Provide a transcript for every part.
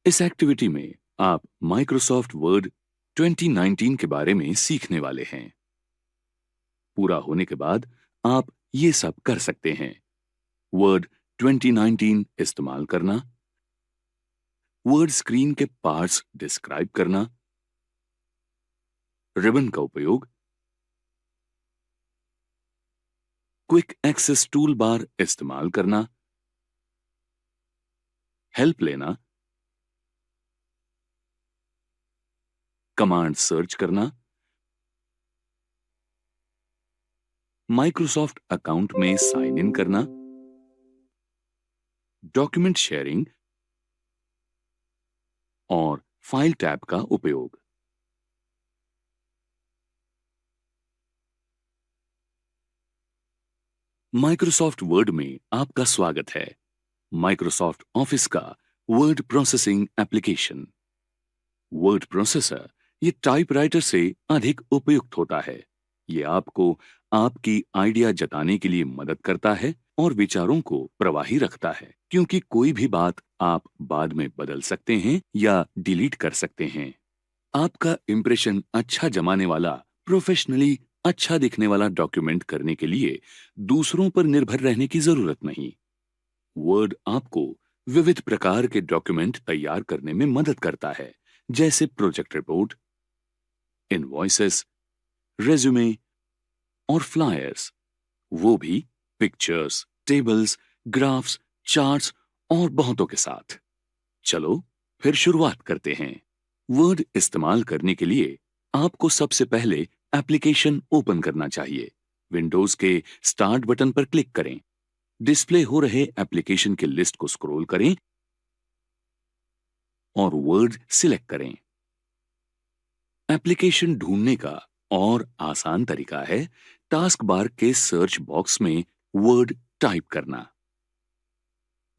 इस एक्टिविटी में आप माइक्रोसॉफ्ट वर्ड 2019 के बारे में सीखने वाले हैं। पूरा होने के बाद आप ये सब कर सकते हैं। वर्ड 2019 इस्तेमाल करना, वर्ड स्क्रीन के पार्ट्स डिस्क्राइब करना, रिबन का उपयोग, क्विक एक्सेस टूल बार इस्तेमाल करना, हेल्प लेना, कमांड सर्च करना, माइक्रोसॉफ्ट अकाउंट में साइन इन करना, डॉक्यूमेंट शेयरिंग और फाइल टैब का उपयोग। माइक्रोसॉफ्ट वर्ड में आपका स्वागत है। माइक्रोसॉफ्ट ऑफिस का word processing application. Word processor ये टाइपराइटर से अधिक उपयुक्त होता है। ये आपको आपकी आइडिया जताने के लिए मदद करता है और विचारों को प्रवाही रखता है, क्योंकि कोई भी बात आप बाद में बदल सकते हैं या डिलीट कर सकते हैं। आपका इंप्रेशन अच्छा जमाने वाला, प्रोफेशनली अच्छा दिखने वाला डॉक्यूमेंट करने के लिए दूसरों पर निर्भर रहने की जरूरत नहीं। वर्ड आपको विविध प्रकार के डॉक्यूमेंट तैयार करने में मदद करता है, जैसे प्रोजेक्ट रिपोर्ट, इनवॉइसेस, रेज्यूमे और फ्लायर्स, वो भी पिक्चर्स, टेबल्स, ग्राफ्स, चार्ट्स और बहुतों के साथ। चलो फिर शुरुआत करते हैं। वर्ड इस्तेमाल करने के लिए आपको सबसे पहले एप्लीकेशन ओपन करना चाहिए। विंडोज के स्टार्ट बटन पर क्लिक करें। डिस्प्ले हो रहे एप्लीकेशन के लिस्ट को स्क्रॉल करें और वर्ड सिलेक्ट करें। एप्लीकेशन ढूंढने का और आसान तरीका है टास्क बार के सर्च बॉक्स में वर्ड टाइप करना।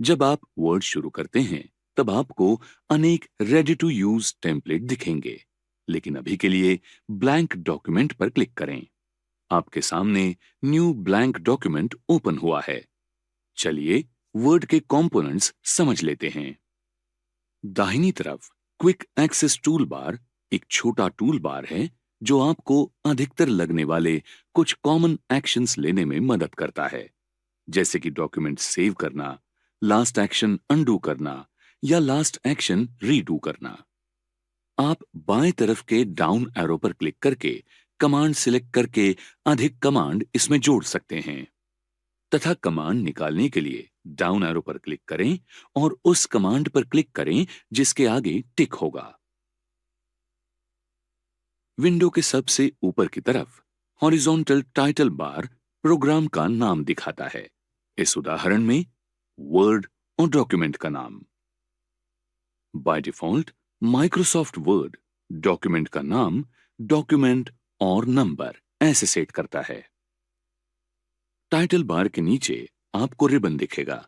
जब आप वर्ड शुरू करते हैं तब आपको अनेक रेडी टू यूज टेम्पलेट दिखेंगे, लेकिन अभी के लिए ब्लैंक डॉक्यूमेंट पर क्लिक करें। आपके सामने न्यू ब्लैंक डॉक्यूमेंट ओपन हुआ है। चलिए वर्ड के कंपोनेंट्स समझ लेते हैं। दाहिनी तरफ क्विक एक्सेस टूल बार एक छोटा टूल बार है जो आपको अधिकतर लगने वाले कुछ कॉमन एक्शंस लेने में मदद करता है, जैसे कि डॉक्यूमेंट सेव करना, लास्ट एक्शन अनडू करना या लास्ट एक्शन रीडू करना। आप बाएं तरफ के डाउन एरो पर क्लिक करके कमांड सिलेक्ट करके अधिक कमांड इसमें जोड़ सकते हैं, तथा कमांड निकालने के लिए डाउन एरो पर क्लिक करें और उस कमांड पर क्लिक करें जिसके आगे टिक होगा। विंडो के सबसे ऊपर की तरफ हॉरिजॉन्टल टाइटल बार प्रोग्राम का नाम दिखाता है। इस उदाहरण में वर्ड और डॉक्यूमेंट का नाम। By default Microsoft word document का नाम डॉक्यूमेंट और नंबर ऐसे सेट करता है। टाइटल बार के नीचे आपको रिबन दिखेगा।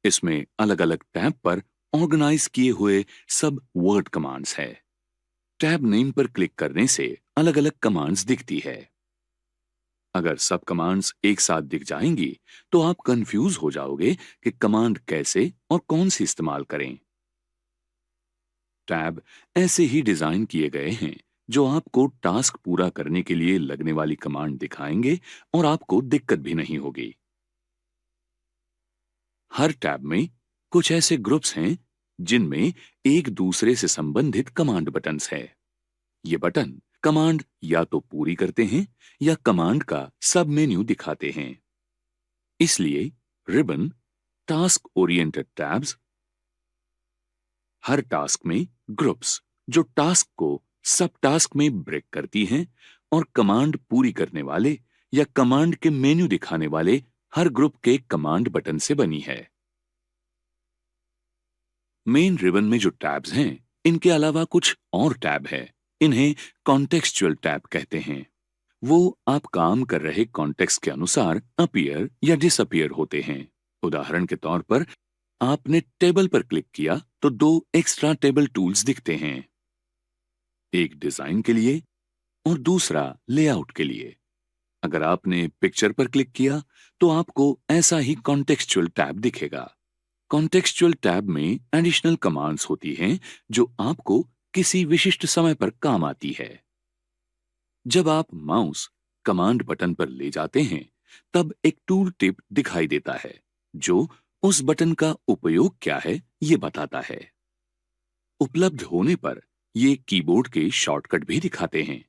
इसमें अलग अलग टैब पर ऑर्गेनाइज किए हुए सब वर्ड कमांड्स है। टैब नेम पर क्लिक करने से अलग अलग कमांड्स दिखती है। अगर सब कमांड्स एक साथ दिख जाएंगी तो आप कंफ्यूज हो जाओगे कि कमांड कैसे और कौन सी इस्तेमाल करें। टैब ऐसे ही डिजाइन किए गए हैं जो आपको टास्क पूरा करने के लिए लगने वाली कमांड दिखाएंगे और आपको दिक्कत भी नहीं होगी। हर टैब में कुछ ऐसे ग्रुप्स हैं जिनमें एक दूसरे से संबंधित कमांड बटन्स है। ये बटन कमांड या तो पूरी करते हैं या कमांड का सब मेन्यू दिखाते हैं। इसलिए रिबन टास्क ओरिएंटेड टैब्स, हर टास्क में ग्रुप्स जो टास्क को सब टास्क में ब्रेक करती हैं, और कमांड पूरी करने वाले या कमांड के मेन्यू दिखाने वाले हर ग्रुप के कमांड बटन से बनी है। मेन रिबन में जो टैब्स हैं, इनके अलावा कुछ और टैब है। इन्हें कॉन्टेक्सचुअल टैब कहते हैं। वो आप काम कर रहे कॉन्टेक्स्ट के अनुसार अपीयर या डिसअपीयर होते हैं। उदाहरण के तौर पर आपने टेबल पर क्लिक किया तो दो एक्स्ट्रा टेबल टूल्स दिखते हैं, एक डिजाइन के लिए और दूसरा लेआउट के लिए। अगर आपने पिक्चर पर क्लिक किया तो आपको ऐसा ही कॉन्टेक्सचुअल टैब दिखेगा। कॉन्टेक्सचुअल टैब में एडिशनल कमांड्स होती हैं जो आपको किसी विशिष्ट समय पर काम आती है। जब आप माउस कमांड बटन पर ले जाते हैं, तब एक टूल टिप दिखाई देता है जो उस बटन का उपयोग क्या है ये बताता है। उपलब्ध होने पर ये कीबोर्ड के शॉर्टकट भी दिखाते हैं।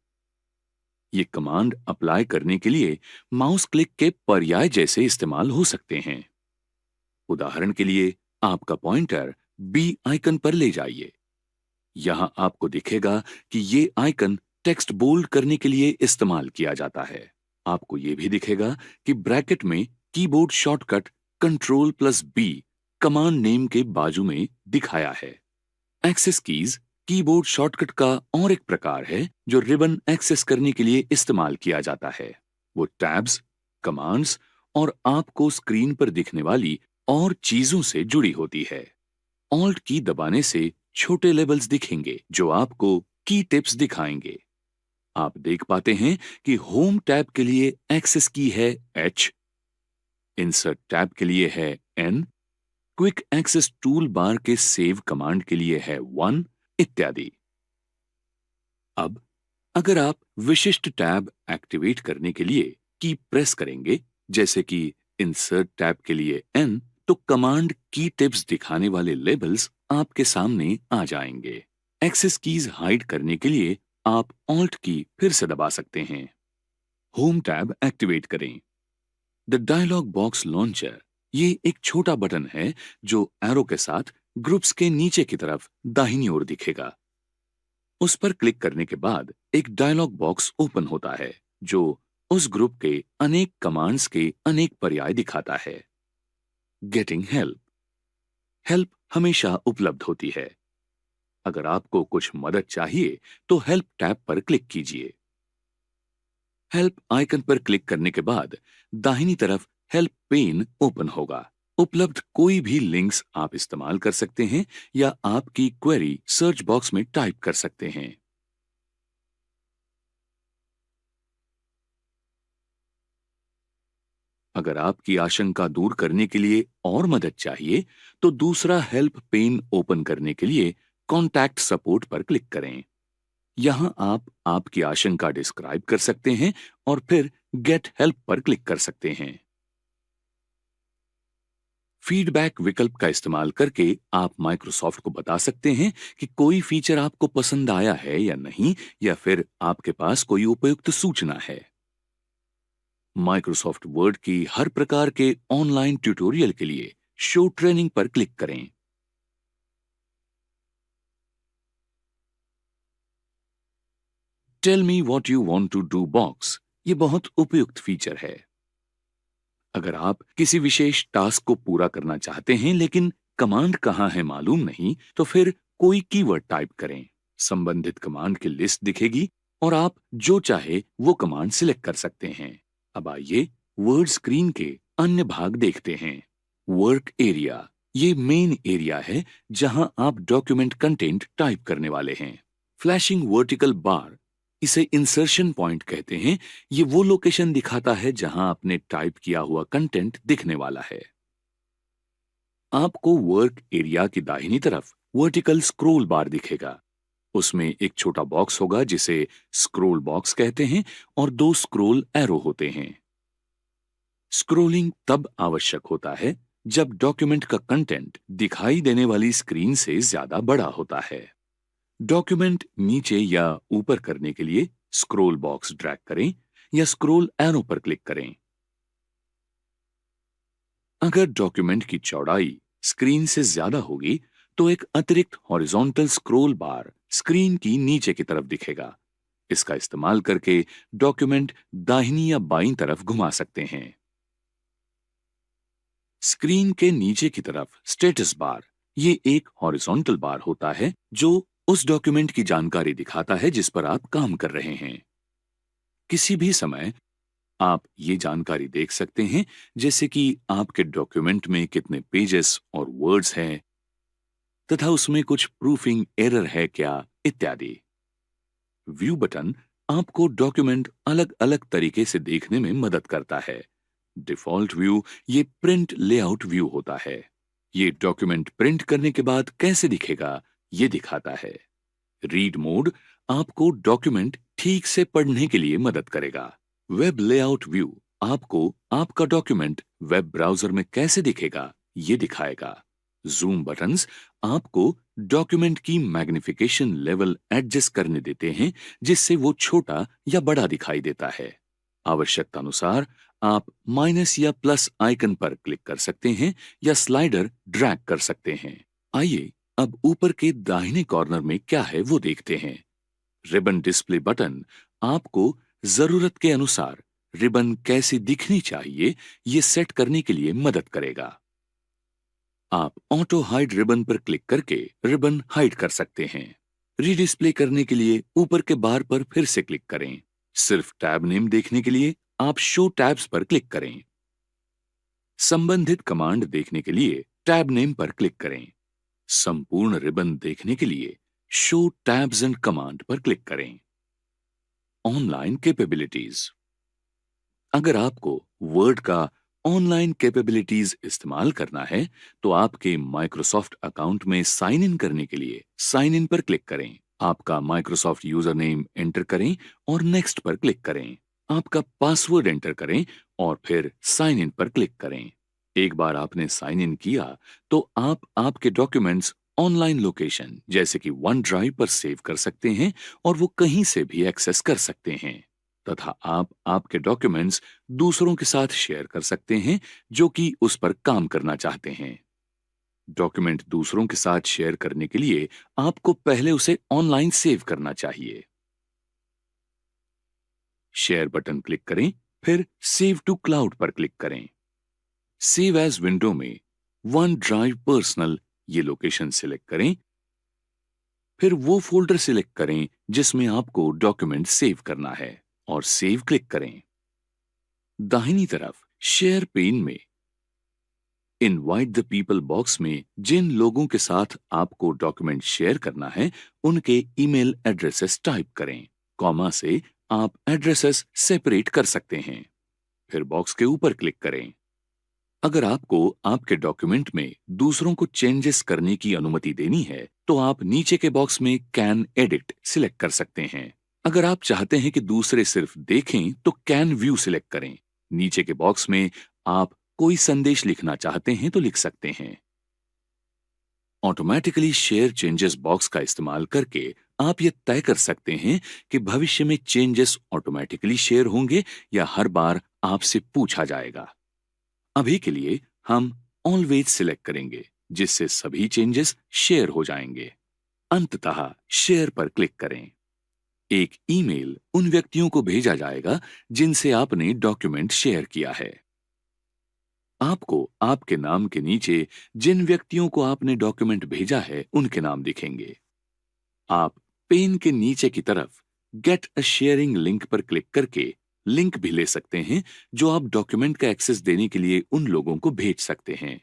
ये कमांड अप्लाई करने के लिए माउस क्लिक के पर्याय जैसे इस्तेमाल हो सकते हैं। उदाहरण के लिए आपका पॉइंटर बी आइकन पर ले जाइए। यहां आपको दिखेगा कि ये आइकन टेक्स्ट बोल्ड करने के लिए इस्तेमाल किया जाता है। आपको ये भी दिखेगा कि ब्रैकेट में keyboard shortcut Ctrl+B command name के बाजू में दिखाया है। एक्सेस कीज कीबोर्ड शॉर्टकट का और एक प्रकार है जो रिबन एक्सेस करने के लिए इस्तेमाल किया जाता है। वो टैब्स, कमांड्स और आपको स्क्रीन पर दिखने वाली और चीजों से जुड़ी होती है। ऑल्ट की दबाने से छोटे लेबल्स दिखेंगे जो आपको की टिप्स दिखाएंगे। आप देख पाते हैं कि होम टैब के लिए एक्सेस की है H, इंसर्ट टैब के लिए है N, quick access tool bar के सेव कमांड के लिए है 1 इत्यादि। अब अगर आप विशिष्ट टैब एक्टिवेट करने के लिए की प्रेस करेंगे, जैसे कि इंसर्ट टैब के लिए N, तो कमांड की टिप्स दिखाने वाले लेबल्स आपके सामने आ जाएंगे। एक्सेस कीज हाइड करने के लिए आप ऑल्ट की फिर से दबा सकते हैं। होम टैब एक्टिवेट करें। द डायलॉग बॉक्स लॉन्चर ये एक छोटा बटन है जो एरो के साथ ग्रुप्स के नीचे की तरफ दाहिनी ओर दिखेगा। उस पर क्लिक करने के बाद एक डायलॉग बॉक्स ओपन होता है जो उस ग्रुप के अनेक कमांड्स के अनेक पर्याय दिखाता है। Getting help. हेल्प हमेशा उपलब्ध होती है। अगर आपको कुछ मदद चाहिए तो हेल्प टैब पर क्लिक कीजिए। हेल्प आइकन पर क्लिक करने के बाद दाहिनी तरफ हेल्प पेन ओपन होगा। उपलब्ध कोई भी लिंक्स आप इस्तेमाल कर सकते हैं या आपकी क्वेरी सर्च बॉक्स में टाइप कर सकते हैं। अगर आपकी आशंका दूर करने के लिए और मदद चाहिए तो दूसरा हेल्प पेन ओपन करने के लिए कॉन्टैक्ट सपोर्ट पर क्लिक करें। यहां आप आपकी आशंका डिस्क्राइब कर सकते हैं और फिर गेट हेल्प पर क्लिक कर सकते हैं। फीडबैक विकल्प का इस्तेमाल करके आप माइक्रोसॉफ्ट को बता सकते हैं कि कोई फीचर आपको पसंद आया है या नहीं, या फिर आपके पास कोई उपयुक्त सूचना है। माइक्रोसॉफ्ट वर्ड की हर प्रकार के ऑनलाइन ट्यूटोरियल के लिए शो ट्रेनिंग पर क्लिक करें। Tell me what you want to do box ये बहुत उपयुक्त फीचर है। अगर आप किसी विशेष टास्क को पूरा करना चाहते हैं लेकिन कमांड कहां है मालूम नहीं, तो फिर कोई कीवर्ड टाइप करें। संबंधित कमांड की लिस्ट दिखेगी और आप जो चाहे वो कमांड सिलेक्ट कर सकते हैं। अब आइए वर्ड स्क्रीन के अन्य भाग देखते हैं। वर्क एरिया ये मेन एरिया है जहां आप डॉक्यूमेंट कंटेंट टाइप करने वाले हैं। फ्लैशिंग वर्टिकल बार इसे इंसर्शन पॉइंट कहते हैं। ये वो लोकेशन दिखाता है जहां आपने टाइप किया हुआ कंटेंट दिखने वाला है। आपको वर्क एरिया की दाहिनी तरफ वर्टिकल स्क्रोल बार दिखेगा। उसमें एक छोटा बॉक्स होगा जिसे स्क्रोल बॉक्स कहते हैं और 2 स्क्रोल एरो होते हैं। स्क्रोलिंग तब आवश्यक होता है जब डॉक्यूमेंट का कंटेंट दिखाई देने वाली स्क्रीन से ज्यादा बड़ा होता है। डॉक्यूमेंट नीचे या ऊपर करने के लिए स्क्रोल बॉक्स ड्रैग करें या स्क्रोल एरो पर क्लिक करें। अगर डॉक्यूमेंट की चौड़ाई स्क्रीन से ज्यादा होगी तो एक अतिरिक्त हॉरिजॉन्टल स्क्रोल बार स्क्रीन की नीचे की तरफ दिखेगा। इसका इस्तेमाल करके डॉक्यूमेंट दाहिनी या बाईं तरफ घुमा सकते हैं। स्क्रीन के नीचे की तरफ स्टेटस बार ये एक हॉरिजॉन्टल बार होता है जो उस डॉक्यूमेंट की जानकारी दिखाता है जिस पर आप काम कर रहे हैं। किसी भी समय आप ये जानकारी देख सकते हैं, जैसे कि आपके डॉक्यूमेंट में कितने पेजेस और वर्ड्स हैं तथा उसमें कुछ प्रूफिंग एरर है क्या इत्यादि। व्यू बटन आपको डॉक्यूमेंट अलग अलग तरीके से देखने में मदद करता है। डिफॉल्ट व्यू ये प्रिंट लेआउट व्यू होता है। ये डॉक्यूमेंट प्रिंट करने के बाद कैसे दिखेगा, ये दिखाता है। रीड मोड आपको डॉक्यूमेंट ठीक से पढ़ने के लिए मदद करेगा। वेब लेआउट व्यू आपको आपका डॉक्यूमेंट वेब ब्राउजर में कैसे दिखेगा, ये दिखाएगा। जूम बटन्स आपको डॉक्यूमेंट की मैग्निफिकेशन लेवल एडजस्ट करने देते हैं, जिससे वो छोटा या बड़ा दिखाई देता है। आवश्यकता अनुसार आप माइनस या प्लस आइकन पर क्लिक कर सकते हैं या स्लाइडर ड्रैग कर सकते हैं। आइए अब ऊपर के दाहिने कॉर्नर में क्या है वो देखते हैं। रिबन डिस्प्ले बटन आपको जरूरत के अनुसार रिबन कैसी दिखनी चाहिए, ये सेट करने के लिए मदद करेगा। आप ऑटो हाइड रिबन पर क्लिक करके रिबन हाइड कर सकते हैं। रीडिस्प्ले करने के लिए ऊपर के बार पर फिर से क्लिक करें। सिर्फ टैब नेम देखने के लिए आप शो टैब्स पर क्लिक करें। संबंधित कमांड देखने के लिए टैब नेम पर क्लिक करें। संपूर्ण रिबन देखने के लिए शो टैब्स एंड कमांड पर क्लिक करें। Online capabilities. अगर आपको वर्ड का ऑनलाइन कैपेबिलिटीज इस्तेमाल करना है तो आपके माइक्रोसॉफ्ट अकाउंट में साइन इन करने के लिए साइन इन पर क्लिक करें। आपका माइक्रोसॉफ्ट यूजर नेम एंटर करें और नेक्स्ट पर क्लिक करें। आपका पासवर्ड एंटर करें और फिर साइन इन पर क्लिक करें। एक बार आपने साइन इन किया तो आप आपके डॉक्यूमेंट्स ऑनलाइन लोकेशन जैसे कि वन ड्राइव पर सेव कर सकते हैं और वो कहीं से भी एक्सेस कर सकते हैं, तथा आप आपके डॉक्यूमेंट्स दूसरों के साथ शेयर कर सकते हैं जो कि उस पर काम करना चाहते हैं। डॉक्यूमेंट दूसरों के साथ शेयर करने के लिए आपको पहले उसे ऑनलाइन सेव करना चाहिए। शेयर बटन क्लिक करें, फिर सेव टू क्लाउड पर क्लिक करें। सेव एज विंडो में वन ड्राइव पर्सनल ये लोकेशन सिलेक्ट करें, फिर वो फोल्डर सिलेक्ट करें जिसमें आपको डॉक्यूमेंट सेव करना है और सेव क्लिक करें। दाहिनी तरफ शेयर पेन में इनवाइट द पीपल बॉक्स में जिन लोगों के साथ आपको डॉक्यूमेंट शेयर करना है उनके ईमेल एड्रेसेस टाइप करें। कॉमा से आप एड्रेसेस सेपरेट कर सकते हैं। फिर बॉक्स के ऊपर क्लिक करें। अगर आपको आपके डॉक्यूमेंट में दूसरों को चेंजेस करने की अनुमति देनी है तो आप नीचे के बॉक्स में कैन एडिट सिलेक्ट कर सकते हैं। अगर आप चाहते हैं कि दूसरे सिर्फ देखें तो कैन व्यू सिलेक्ट करें। नीचे के बॉक्स में आप कोई संदेश लिखना चाहते हैं तो लिख सकते हैं। ऑटोमेटिकली शेयर चेंजेस बॉक्स का इस्तेमाल करके आप ये तय कर सकते हैं कि भविष्य में चेंजेस ऑटोमेटिकली शेयर होंगे या हर बार आपसे पूछा जाएगा। अभी के लिए हम ऑलवेज सिलेक्ट करेंगे जिससे सभी चेंजेस शेयर हो जाएंगे। अंततः शेयर पर क्लिक करें। एक ईमेल उन व्यक्तियों को भेजा जाएगा जिनसे आपने डॉक्यूमेंट शेयर किया है। आपको आपके नाम के नीचे जिन व्यक्तियों को आपने डॉक्यूमेंट भेजा है उनके नाम दिखेंगे। आप पेन के नीचे की तरफ गेट अ शेयरिंग लिंक पर क्लिक करके लिंक भी ले सकते हैं जो आप डॉक्यूमेंट का एक्सेस देने के लिए उन लोगों को भेज सकते हैं।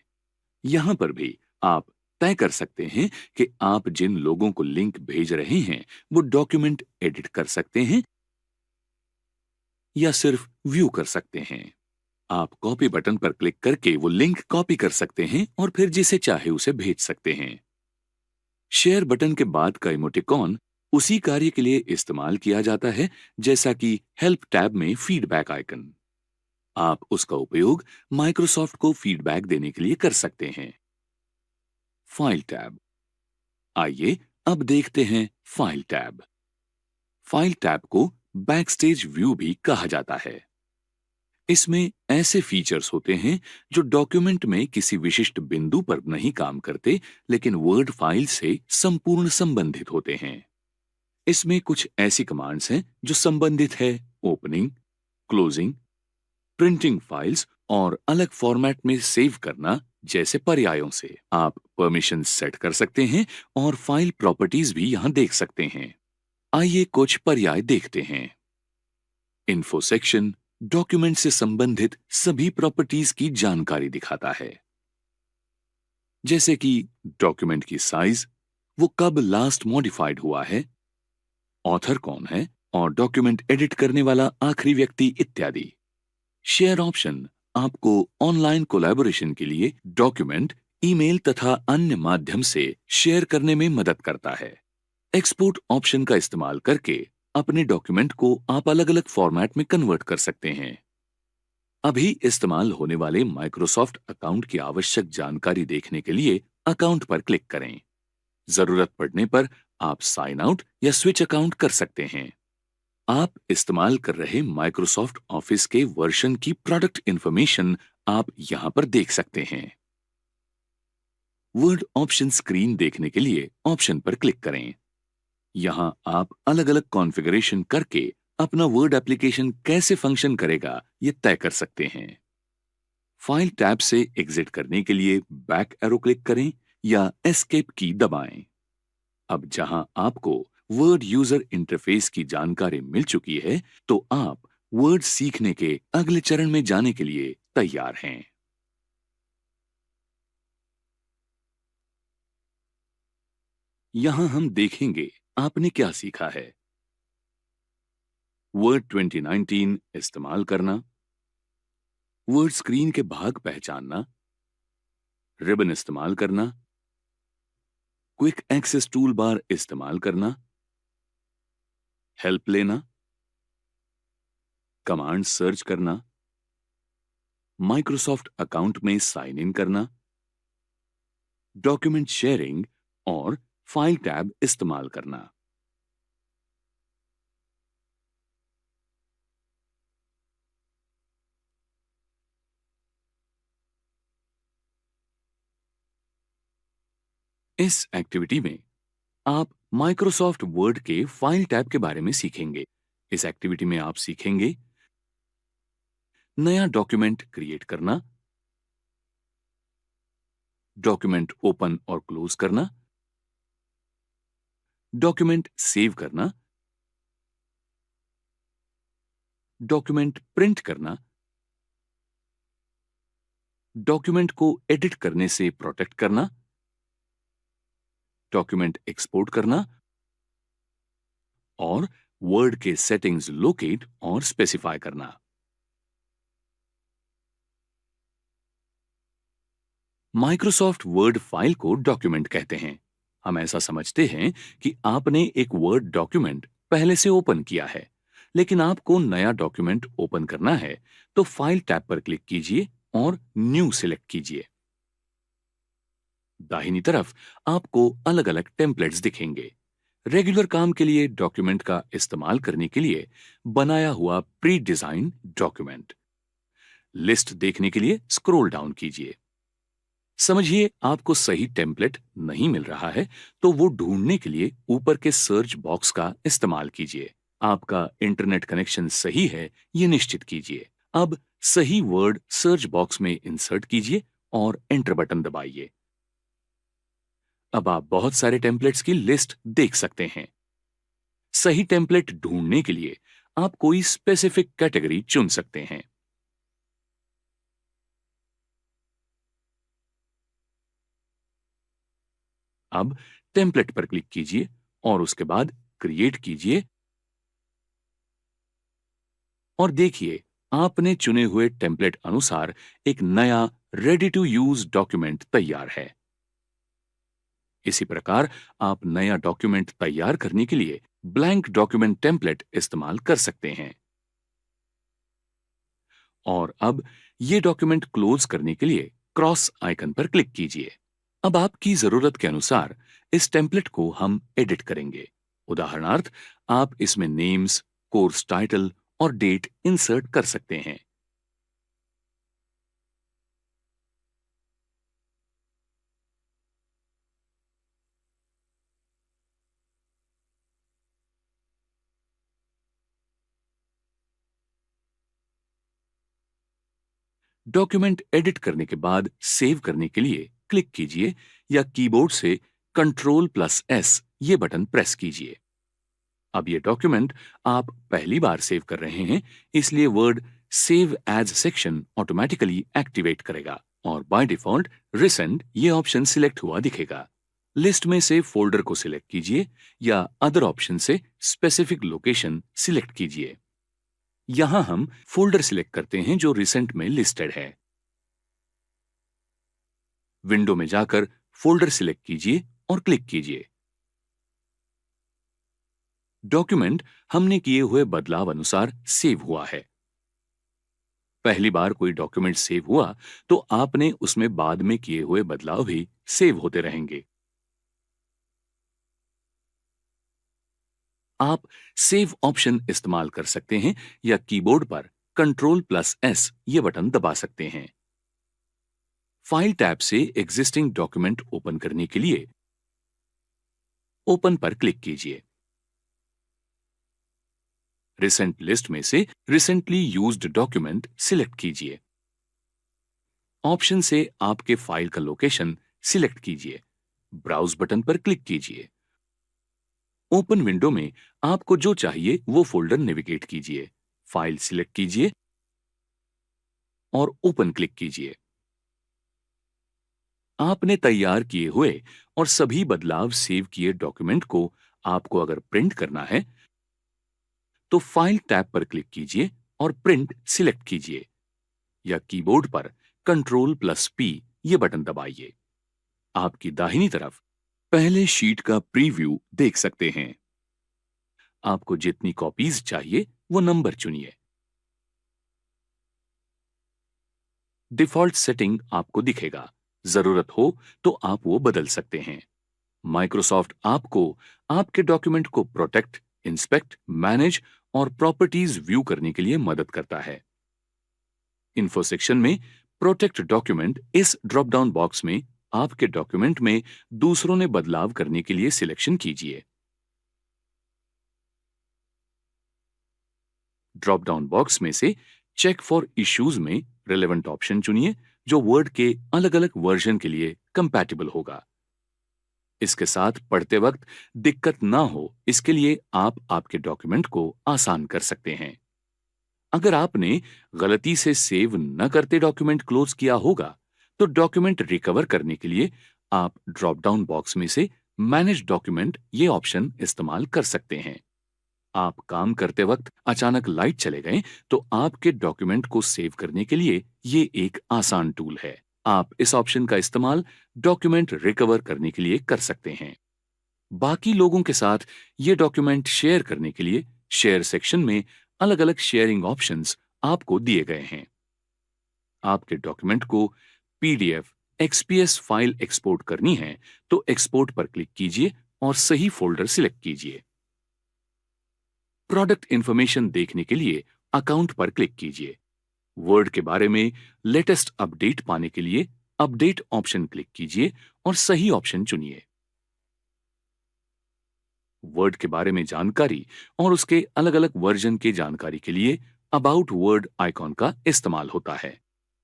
यहां पर भी आप तय कर सकते हैं कि आप जिन लोगों को लिंक भेज रहे हैं वो डॉक्यूमेंट एडिट कर सकते हैं या सिर्फ व्यू कर सकते हैं। आप कॉपी बटन पर क्लिक करके वो लिंक कॉपी कर सकते हैं और फिर जिसे चाहे उसे भेज सकते हैं। शेयर बटन के बाद का इमोटिकॉन उसी कार्य के लिए इस्तेमाल किया जाता है जैसा कि हेल्प टैब में फीडबैक आइकन। आप उसका उपयोग माइक्रोसॉफ्ट को फीडबैक देने के लिए कर सकते हैं। File tab. आइए अब देखते हैं फाइल टैब। फाइल टैब को बैकस्टेज व्यू भी कहा जाता है। इसमें ऐसे फीचर्स होते हैं जो डॉक्यूमेंट में किसी विशिष्ट बिंदु पर नहीं काम करते लेकिन वर्ड फाइल से संपूर्ण संबंधित होते हैं। इसमें कुछ ऐसी कमांड्स हैं जो संबंधित है ओपनिंग, क्लोजिंग, प्रिंटिंग फाइल्स और अलग फॉर्मेट में सेव करना जैसे पर्यायों से। आप परमिशन सेट कर सकते हैं और फाइल प्रॉपर्टीज भी यहां देख सकते हैं। आइए कुछ पर्याय देखते हैं। इन्फो सेक्शन डॉक्यूमेंट से संबंधित सभी प्रॉपर्टीज की जानकारी दिखाता है, जैसे कि डॉक्यूमेंट की साइज, वो कब लास्ट मॉडिफाइड हुआ है, ऑथर कौन है और डॉक्यूमेंट एडिट करने वाला आखिरी व्यक्ति इत्यादि। शेयर ऑप्शन आपको ऑनलाइन कोलैबोरेशन के लिए डॉक्यूमेंट ईमेल तथा अन्य माध्यम से शेयर करने में मदद करता है। एक्सपोर्ट ऑप्शन का इस्तेमाल करके अपने डॉक्यूमेंट को आप अलग-अलग फॉर्मेट में कन्वर्ट कर सकते हैं। अभी इस्तेमाल होने वाले माइक्रोसॉफ्ट अकाउंट की आवश्यक जानकारी देखने के लिए अकाउंट पर क्लिक करें। जरूरत पड़ने पर आप साइन आउट या स्विच अकाउंट कर सकते हैं। आप इस्तेमाल कर रहे माइक्रोसॉफ्ट ऑफिस के वर्जन की प्रोडक्ट इंफॉर्मेशन आप यहां पर देख सकते हैं। वर्ड ऑप्शन स्क्रीन देखने के लिए ऑप्शन पर क्लिक करें। यहां आप अलग-अलग कॉन्फ़िगरेशन करके अपना वर्ड एप्लीकेशन कैसे फंक्शन करेगा ये तय कर सकते हैं। फाइल टैब से एग्जिट करने के लिए बैक एरो क्लिक करें या एस्केप की दबाएं। अब जहां आपको वर्ड यूजर इंटरफेस की जानकारी मिल चुकी है, तो आप वर्ड सीखने के अगले चरण में जाने के लिए तैयार हैं। यहां हम देखेंगे आपने क्या सीखा है। वर्ड 2019 इस्तेमाल करना, वर्ड स्क्रीन के भाग पहचानना, रिबन इस्तेमाल करना, क्विक एक्सेस टूल बार इस्तेमाल करना, हेल्प लेना, कमांड सर्च करना, माइक्रोसॉफ्ट अकाउंट में साइन इन करना, डॉक्यूमेंट शेयरिंग और फाइल टैब इस्तेमाल करना। इस एक्टिविटी में आप माइक्रोसॉफ्ट वर्ड के फाइल टैब के बारे में सीखेंगे। इस एक्टिविटी में आप सीखेंगे नया डॉक्यूमेंट क्रिएट करना, डॉक्यूमेंट ओपन और क्लोज करना, डॉक्यूमेंट सेव करना, डॉक्यूमेंट प्रिंट करना, डॉक्यूमेंट को एडिट करने से प्रोटेक्ट करना, डॉक्यूमेंट एक्सपोर्ट करना और वर्ड के सेटिंग्स लोकेट और स्पेसिफाई करना। माइक्रोसॉफ्ट वर्ड फाइल को डॉक्यूमेंट कहते हैं। हम ऐसा समझते हैं कि आपने एक वर्ड डॉक्यूमेंट पहले से ओपन किया है, लेकिन आपको नया डॉक्यूमेंट ओपन करना है, तो फाइल टैब पर क्लिक कीजिए और न्यू सिलेक्ट कीजिए। दाहिनी तरफ आपको अलग-अलग टेम्पलेट्स दिखेंगे। रेगुलर काम के लिए डॉक्यूमेंट का इस्तेमाल करने के लिए बनाया हुआ प्री डिजाइन डॉक्यूमेंट। लिस्ट देखने के लिए स्क्रॉल डाउन कीजिए। समझिए आपको सही टेम्पलेट नहीं मिल रहा है, तो वो ढूंढने के लिए ऊपर के सर्च बॉक्स का इस्तेमाल कीजिए। आपका इंटरनेट कनेक्शन सही है ये निश्चित कीजिए। अब सही वर्ड सर्च बॉक्स में इंसर्ट कीजिए और एंटर बटन दबाइए। अब आप बहुत सारे टेम्पलेट्स की लिस्ट देख सकते हैं। सही टेम्पलेट ढूंढने के लिए आप कोई स्पेसिफिक कैटेगरी चुन सकते हैं। अब टेम्पलेट पर क्लिक कीजिए और उसके बाद क्रिएट कीजिए और देखिए आपने चुने हुए टेम्पलेट अनुसार एक नया रेडी टू यूज डॉक्यूमेंट तैयार है। इसी प्रकार आप नया डॉक्यूमेंट तैयार करने के लिए ब्लैंक डॉक्यूमेंट टेम्पलेट इस्तेमाल कर सकते हैं। और अब ये डॉक्यूमेंट क्लोज करने के लिए क्रॉस आइकन पर क्लिक कीजिए। अब आपकी जरूरत के अनुसार इस टेम्पलेट को हम एडिट करेंगे। उदाहरणार्थ, आप इसमें नेम्स, कोर्स टाइटल और डेट इंसर्ट कर सकते हैं। डॉक्यूमेंट एडिट करने के बाद सेव करने के लिए क्लिक कीजिए या कीबोर्ड से Ctrl+S ये बटन प्रेस कीजिए। अब ये डॉक्यूमेंट आप पहली बार सेव कर रहे हैं, इसलिए Word save as section automatically activate करेगा और बाय डिफॉल्ट रिसेंट ये ऑप्शन सिलेक्ट हुआ दिखेगा। लिस्ट में से फोल्डर को सिलेक्ट कीजिए या अदर ऑप्शन से स्पेसिफिक लोकेशन सिलेक्ट कीजिए। यहां हम फोल्डर सिलेक्ट करते हैं जो रिसेंट में लिस्टेड है। विंडो में जाकर फोल्डर सिलेक्ट कीजिए और क्लिक कीजिए। डॉक्यूमेंट हमने किए हुए बदलाव अनुसार सेव हुआ है। पहली बार कोई डॉक्यूमेंट सेव हुआ तो आपने उसमें बाद में किए हुए बदलाव भी सेव होते रहेंगे। आप सेव ऑप्शन इस्तेमाल कर सकते हैं या कीबोर्ड पर Ctrl+S ये बटन दबा सकते हैं। फाइल टैब से एग्जिस्टिंग डॉक्यूमेंट ओपन करने के लिए ओपन पर क्लिक कीजिए। रिसेंट लिस्ट में से रिसेंटली यूज्ड डॉक्यूमेंट सिलेक्ट कीजिए। ऑप्शन से आपके फाइल का लोकेशन सिलेक्ट कीजिए। ब्राउज बटन पर क्लिक कीजिए। ओपन विंडो में आपको जो चाहिए वो फोल्डर नेविगेट कीजिए। फाइल सिलेक्ट कीजिए और ओपन क्लिक कीजिए। आपने तैयार किए हुए और सभी बदलाव सेव किए डॉक्यूमेंट को आपको अगर प्रिंट करना है तो फाइल टैब पर क्लिक कीजिए और प्रिंट सिलेक्ट कीजिए या कीबोर्ड पर Ctrl+P ये बटन दबाइए। आपकी दाहिनी तरफ पहले शीट का प्रीव्यू देख सकते हैं। आपको जितनी कॉपीज चाहिए वो नंबर चुनिए। डिफॉल्ट सेटिंग आपको दिखेगा। जरूरत हो तो आप वो बदल सकते हैं। माइक्रोसॉफ्ट आपको आपके डॉक्यूमेंट को प्रोटेक्ट, इंस्पेक्ट, मैनेज और प्रॉपर्टीज व्यू करने के लिए मदद करता है। इन्फो सेक्शन में प्रोटेक्ट डॉक्यूमेंट इस ड्रॉप डाउन बॉक्स में आपके डॉक्यूमेंट में दूसरों ने बदलाव करने के लिए सिलेक्शन कीजिए। ड्रॉप डाउन बॉक्स में से चेक फॉर इश्यूज में रिलेवेंट ऑप्शन चुनिए जो वर्ड के अलग अलग वर्जन के लिए कंपैटिबल होगा। इसके साथ पढ़ते वक्त दिक्कत ना हो इसके लिए आप आपके डॉक्यूमेंट को आसान कर सकते हैं। अगर आपने गलती से सेव न करते डॉक्यूमेंट क्लोज किया होगा तो डॉक्यूमेंट रिकवर करने के लिए आप ड्रॉप डाउन बॉक्स में से मैनेज डॉक्यूमेंट ये ऑप्शन इस्तेमाल कर सकते हैं। आप काम करते वक्त अचानक लाइट चले गए तो आपके डॉक्यूमेंट को सेव करने के लिए ये एक आसान टूल है। आप इस ऑप्शन का इस्तेमाल डॉक्यूमेंट रिकवर करने के लिए कर सकते हैं। बाकी लोगों के साथ ये डॉक्यूमेंट शेयर करने के लिए शेयर सेक्शन में अलग अलग शेयरिंग ऑप्शंस आपको दिए गए हैं। आपके डॉक्यूमेंट को PDF, XPS फाइल एक्सपोर्ट करनी है तो एक्सपोर्ट पर क्लिक कीजिए और सही फोल्डर सिलेक्ट कीजिए। प्रोडक्ट इंफॉर्मेशन देखने के लिए अकाउंट पर क्लिक कीजिए। वर्ड के बारे में लेटेस्ट अपडेट पाने के लिए अपडेट ऑप्शन क्लिक कीजिए और सही ऑप्शन चुनिए। वर्ड के बारे में जानकारी और उसके अलग अलग वर्जन के जानकारी के लिए अबाउट वर्ड आइकॉन का इस्तेमाल होता है।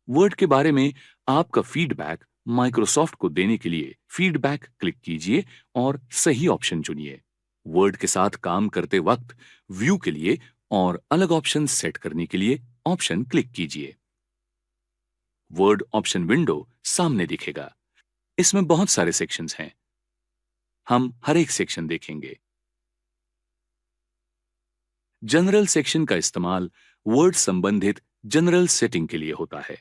वर्ड के बारे में आपका फीडबैक माइक्रोसॉफ्ट को देने के लिए फीडबैक क्लिक कीजिए और सही ऑप्शन चुनिए। वर्ड के साथ काम करते वक्त व्यू के लिए और अलग ऑप्शन सेट करने के लिए ऑप्शन क्लिक कीजिए। वर्ड ऑप्शन विंडो सामने दिखेगा। इसमें बहुत सारे सेक्शंस हैं। हम हर एक सेक्शन देखेंगे। जनरल सेक्शन का इस्तेमाल वर्ड संबंधित जनरल सेटिंग के लिए होता है।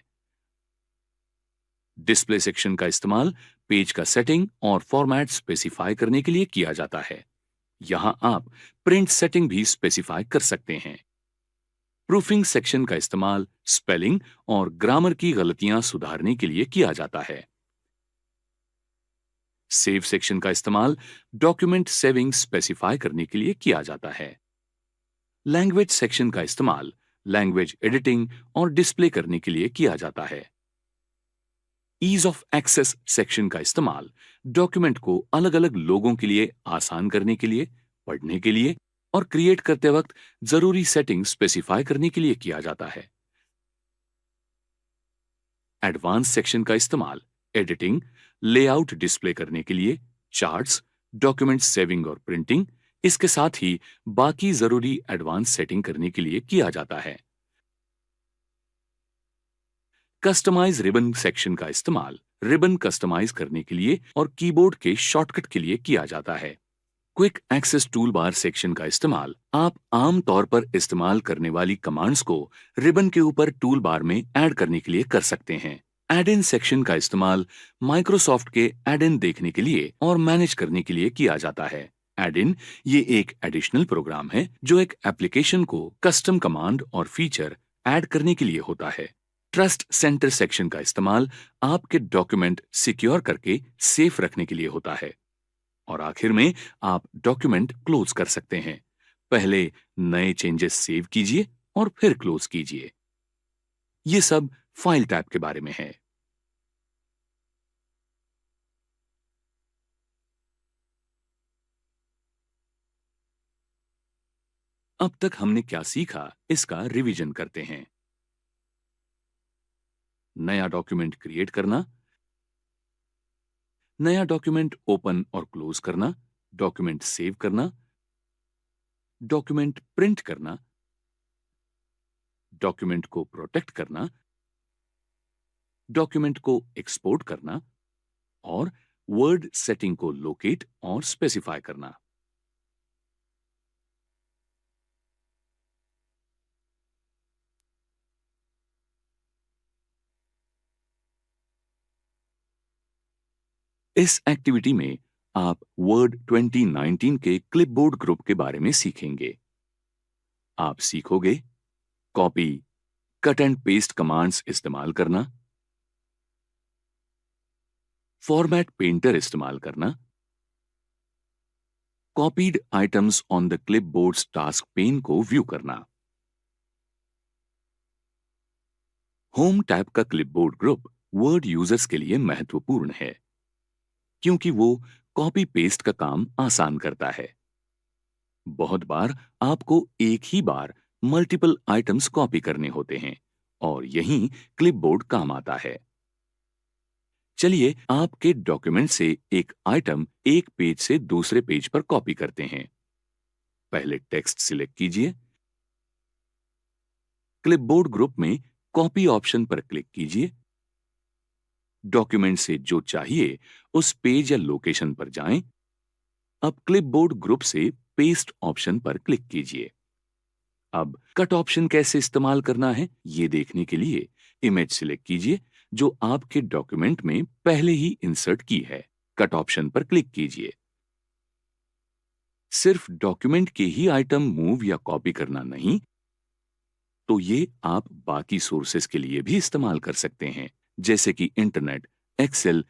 डिस्प्ले सेक्शन का इस्तेमाल पेज का सेटिंग और फॉर्मेट स्पेसिफाई करने के लिए किया जाता है। यहां आप प्रिंट सेटिंग भी स्पेसिफाई कर सकते हैं। प्रूफिंग सेक्शन का इस्तेमाल स्पेलिंग और ग्रामर की गलतियां सुधारने के लिए किया जाता है। सेव सेक्शन का इस्तेमाल डॉक्यूमेंट सेविंग स्पेसिफाई करने के लिए किया जाता है। लैंग्वेज सेक्शन का इस्तेमाल लैंग्वेज एडिटिंग और डिस्प्ले करने के लिए किया जाता है। ईज ऑफ एक्सेस सेक्शन का इस्तेमाल डॉक्यूमेंट को अलग अलग लोगों के लिए आसान करने के लिए, पढ़ने के लिए और क्रिएट करते वक्त जरूरी सेटिंग स्पेसिफाई करने के लिए किया जाता है। एडवांस सेक्शन का इस्तेमाल एडिटिंग, लेआउट डिस्प्ले करने के लिए, चार्ट्स, डॉक्यूमेंट सेविंग और प्रिंटिंग, इसके साथ ही बाकी जरूरी एडवांस सेटिंग करने के लिए किया जाता है। कस्टमाइज रिबन सेक्शन का इस्तेमाल रिबन कस्टमाइज करने के लिए और कीबोर्ड के शॉर्टकट के लिए किया जाता है। Quick access tool bar section का इस्तेमाल आप आम तौर पर इस्तेमाल करने वाली कमांड्स को रिबन के ऊपर टूल बार में ऐड करने के लिए कर सकते हैं। एड इन सेक्शन का इस्तेमाल माइक्रोसॉफ्ट के एड इन देखने के लिए और मैनेज करने के लिए किया जाता है। एड इन ये एक एडिशनल प्रोग्राम है जो एक एप्लीकेशन को कस्टम कमांड और फीचर ऐड करने के लिए होता है। ट्रस्ट सेंटर सेक्शन का इस्तेमाल आपके डॉक्यूमेंट सिक्योर करके सेफ रखने के लिए होता है। और आखिर में आप डॉक्यूमेंट क्लोज कर सकते हैं। पहले नए चेंजेस सेव कीजिए और फिर क्लोज कीजिए। ये सब फाइल टाइप के बारे में है। अब तक हमने क्या सीखा, इसका रिवीजन करते हैं। नया डॉक्यूमेंट क्रिएट करना, नया डॉक्यूमेंट ओपन और क्लोज करना, डॉक्यूमेंट सेव करना, डॉक्यूमेंट प्रिंट करना, डॉक्यूमेंट को प्रोटेक्ट करना, डॉक्यूमेंट को एक्सपोर्ट करना और वर्ड सेटिंग को लोकेट और स्पेसिफाई करना। इस एक्टिविटी में आप वर्ड 2019 के क्लिपबोर्ड ग्रुप के बारे में सीखेंगे। आप सीखोगे copy, cut and paste commands इस्तेमाल करना, फॉर्मेट पेंटर इस्तेमाल करना, copied items on the clipboards task pane को व्यू करना। होम टैब का क्लिपबोर्ड ग्रुप वर्ड यूजर्स के लिए महत्वपूर्ण है क्योंकि वो कॉपी पेस्ट का काम आसान करता है। बहुत बार आपको एक ही बार मल्टीपल आइटम्स कॉपी करने होते हैं और यहीं क्लिपबोर्ड काम आता है। चलिए आपके डॉक्यूमेंट से एक आइटम एक पेज से दूसरे पेज पर कॉपी करते हैं। पहले टेक्स्ट सिलेक्ट कीजिए, क्लिपबोर्ड ग्रुप में कॉपी ऑप्शन पर क्लिक कीजिए। डॉक्यूमेंट से जो चाहिए उस पेज या लोकेशन पर जाएं। अब क्लिपबोर्ड ग्रुप से पेस्ट ऑप्शन पर क्लिक कीजिए। अब कट ऑप्शन कैसे इस्तेमाल करना है ये देखने के लिए इमेज सिलेक्ट कीजिए जो आपके डॉक्यूमेंट में पहले ही इंसर्ट की है। कट ऑप्शन पर क्लिक कीजिए। सिर्फ डॉक्यूमेंट के ही आइटम मूव या कॉपी करना नहीं, तो ये आप बाकी सोर्सेस के लिए भी इस्तेमाल कर सकते हैं, जैसे कि इंटरनेट, एक्सेल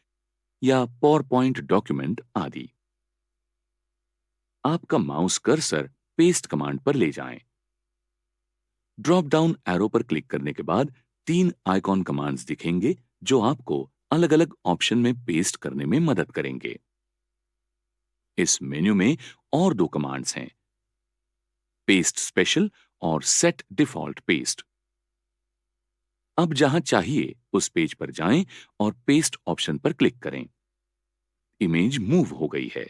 या पावरपॉइंट डॉक्यूमेंट आदि। आपका माउस कर्सर पेस्ट कमांड पर ले जाएं। ड्रॉप डाउन एरो पर क्लिक करने के बाद 3 आइकॉन कमांड्स दिखेंगे जो आपको अलग अलग ऑप्शन में पेस्ट करने में मदद करेंगे। इस मेन्यू में और 2 कमांड्स हैं, पेस्ट स्पेशल और सेट डिफॉल्ट पेस्ट। अब जहां चाहिए उस पेज पर जाएं और पेस्ट ऑप्शन पर क्लिक करें। इमेज मूव हो गई है।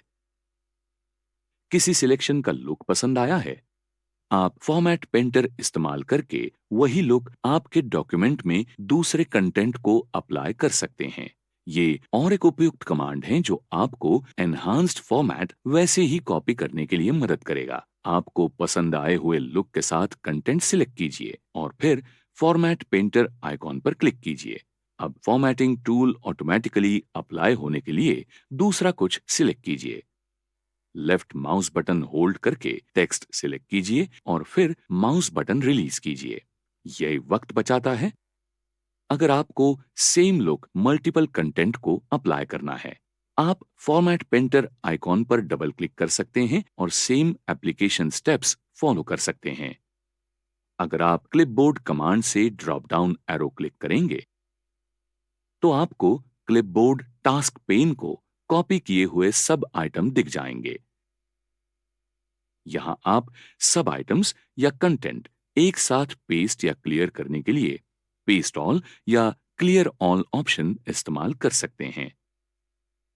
किसी सिलेक्शन का लुक पसंद आया है? आप फॉर्मेट पेंटर इस्तेमाल करके वही लुक आपके डॉक्यूमेंट में दूसरे कंटेंट को अप्लाई कर सकते हैं। ये और एक उपयुक्त कमांड है जो आपको एनहांस्ड फॉर्मेट वैसे ही कॉपी करने के लिए मदद करेगा। आपको पसंद आए हुए लुक के साथ कंटेंट सिलेक्ट कीजिए और फिर फॉर्मेट पेंटर आइकॉन पर क्लिक कीजिए। अब फॉर्मेटिंग टूल ऑटोमेटिकली अप्लाई होने के लिए दूसरा कुछ सिलेक्ट कीजिए। लेफ्ट माउस बटन होल्ड करके टेक्स्ट सिलेक्ट कीजिए और फिर माउस बटन रिलीज कीजिए। यह वक्त बचाता है। अगर आपको सेम लुक मल्टीपल कंटेंट को अप्लाई करना है, आप फॉर्मेट पेंटर आइकॉन पर डबल क्लिक कर सकते हैं और सेम एप्लीकेशन स्टेप्स फॉलो कर सकते हैं। अगर आप क्लिपबोर्ड कमांड से ड्रॉप डाउन एरो क्लिक करेंगे तो आपको क्लिपबोर्ड टास्क पेन को कॉपी किए हुए सब आइटम दिख जाएंगे। यहां आप सब आइटम्स या कंटेंट एक साथ पेस्ट या क्लियर करने के लिए पेस्ट ऑल या क्लियर ऑल ऑप्शन इस्तेमाल कर सकते हैं।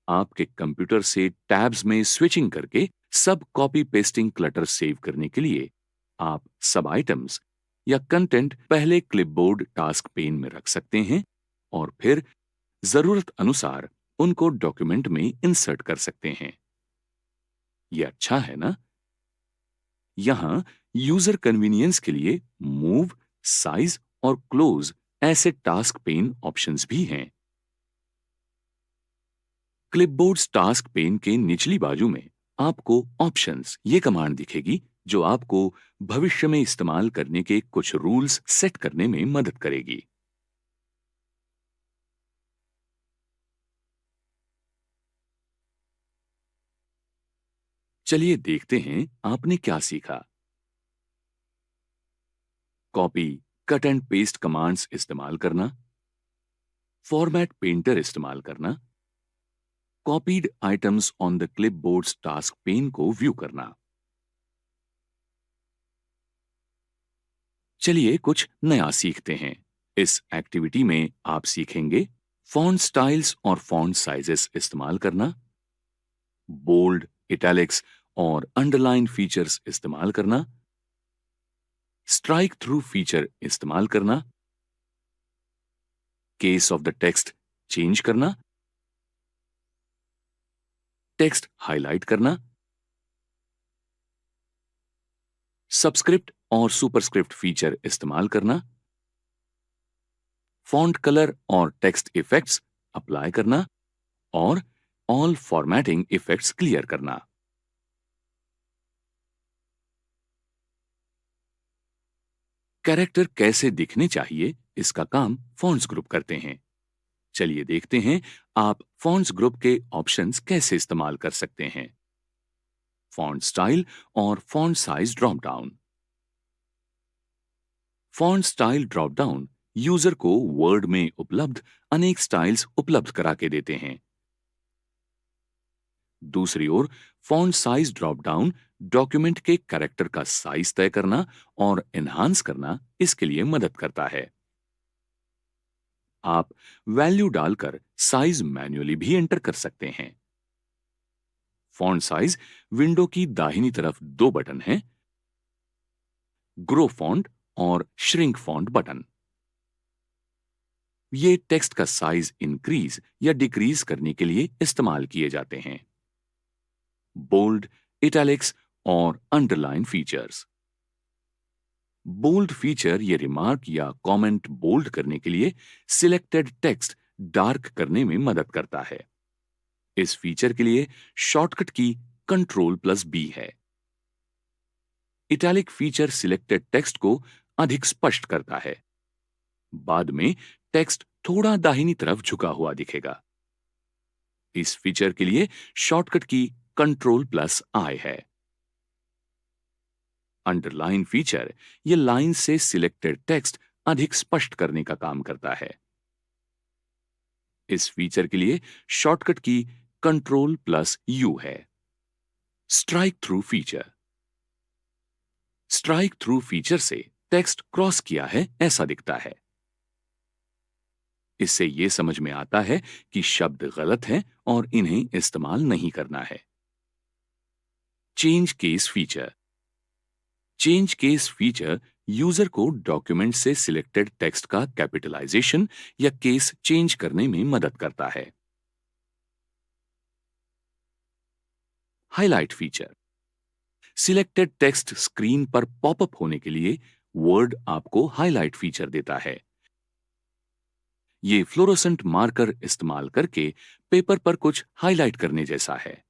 आपके कंप्यूटर से टैब्स में स्विचिंग करके सब कॉपी पेस्टिंग क्लटर सेव करने के लिए आप सब आइटम्स या कंटेंट पहले क्लिपबोर्ड टास्क पेन में रख सकते हैं और फिर जरूरत अनुसार उनको डॉक्यूमेंट में इंसर्ट कर सकते हैं। यह अच्छा है ना? यहां यूजर कन्वीनियंस के लिए मूव, साइज और क्लोज ऐसे टास्क पेन ऑप्शंस भी हैं। क्लिपबोर्ड्स टास्क पेन के निचली बाजू में आपको ऑप्शंस ये कमांड दिखेगी जो आपको भविष्य में इस्तेमाल करने के कुछ रूल्स सेट करने में मदद करेगी। चलिए देखते हैं आपने क्या सीखा। Copy, cut and paste commands इस्तेमाल करना, फॉर्मेट पेंटर इस्तेमाल करना, copied items on the clipboards task pane को व्यू करना। चलिए कुछ नया सीखते हैं। इस एक्टिविटी में आप सीखेंगे फॉन्ट स्टाइल्स और फॉन्ट साइजेस इस्तेमाल करना, बोल्ड, इटैलिक्स और अंडरलाइन फीचर्स इस्तेमाल करना, स्ट्राइक थ्रू फीचर इस्तेमाल करना, case of the text change करना, टेक्स्ट हाईलाइट करना, सबस्क्रिप्ट और सुपरस्क्रिप्ट फीचर इस्तेमाल करना, फॉन्ट कलर और टेक्स्ट इफेक्ट्स अप्लाई करना और ऑल फॉर्मेटिंग इफेक्ट्स क्लियर करना। कैरेक्टर कैसे दिखने चाहिए इसका काम फॉन्ट्स ग्रुप करते हैं। चलिए देखते हैं आप फॉन्ट्स ग्रुप के ऑप्शंस कैसे इस्तेमाल कर सकते हैं। फॉन्ट स्टाइल और font size drop down. Font style drop down user को वर्ड में उपलब्ध अनेक स्टाइल्स उपलब्ध करा के देते हैं। दूसरी ओर font size drop down document के कैरेक्टर का साइज तय करना और एनहांस करना इसके लिए मदद करता है। आप वैल्यू डालकर साइज मैन्युअली भी एंटर कर सकते हैं। फॉन्ट साइज विंडो की दाहिनी तरफ दो बटन हैं, ग्रो फॉन्ट और श्रिंक फॉन्ट बटन। ये टेक्स्ट का साइज इंक्रीज या डिक्रीज करने के लिए इस्तेमाल किए जाते हैं। बोल्ड, इटैलिक्स और अंडरलाइन फीचर्स। बोल्ड फीचर ये रिमार्क या कमेंट बोल्ड करने के लिए सिलेक्टेड टेक्स्ट डार्क करने में मदद करता है। इस फीचर के लिए शॉर्टकट की Ctrl+B है। इटैलिक फीचर सिलेक्टेड टेक्स्ट को अधिक स्पष्ट करता है। बाद में टेक्स्ट थोड़ा दाहिनी तरफ झुका हुआ दिखेगा। इस फीचर के लिए शॉर्टकट की Ctrl+I है। अंडरलाइन फीचर ये लाइन से सिलेक्टेड टेक्स्ट अधिक स्पष्ट करने का काम करता है। इस फीचर के लिए शॉर्टकट की Ctrl+U है। Strike through feature. Strike through feature से टेक्स्ट क्रॉस किया है ऐसा दिखता है। इससे यह समझ में आता है कि शब्द गलत हैं और इन्हें इस्तेमाल नहीं करना है। Change case feature. Change case feature user को डॉक्यूमेंट से सिलेक्टेड टेक्स्ट का कैपिटलाइजेशन या केस चेंज करने में मदद करता है। Highlight feature. Selected text screen पर पॉपअप होने के लिए वर्ड आपको हाईलाइट फीचर देता है। ये फ्लोरोसेंट मार्कर इस्तेमाल करके पेपर पर कुछ हाईलाइट करने जैसा है।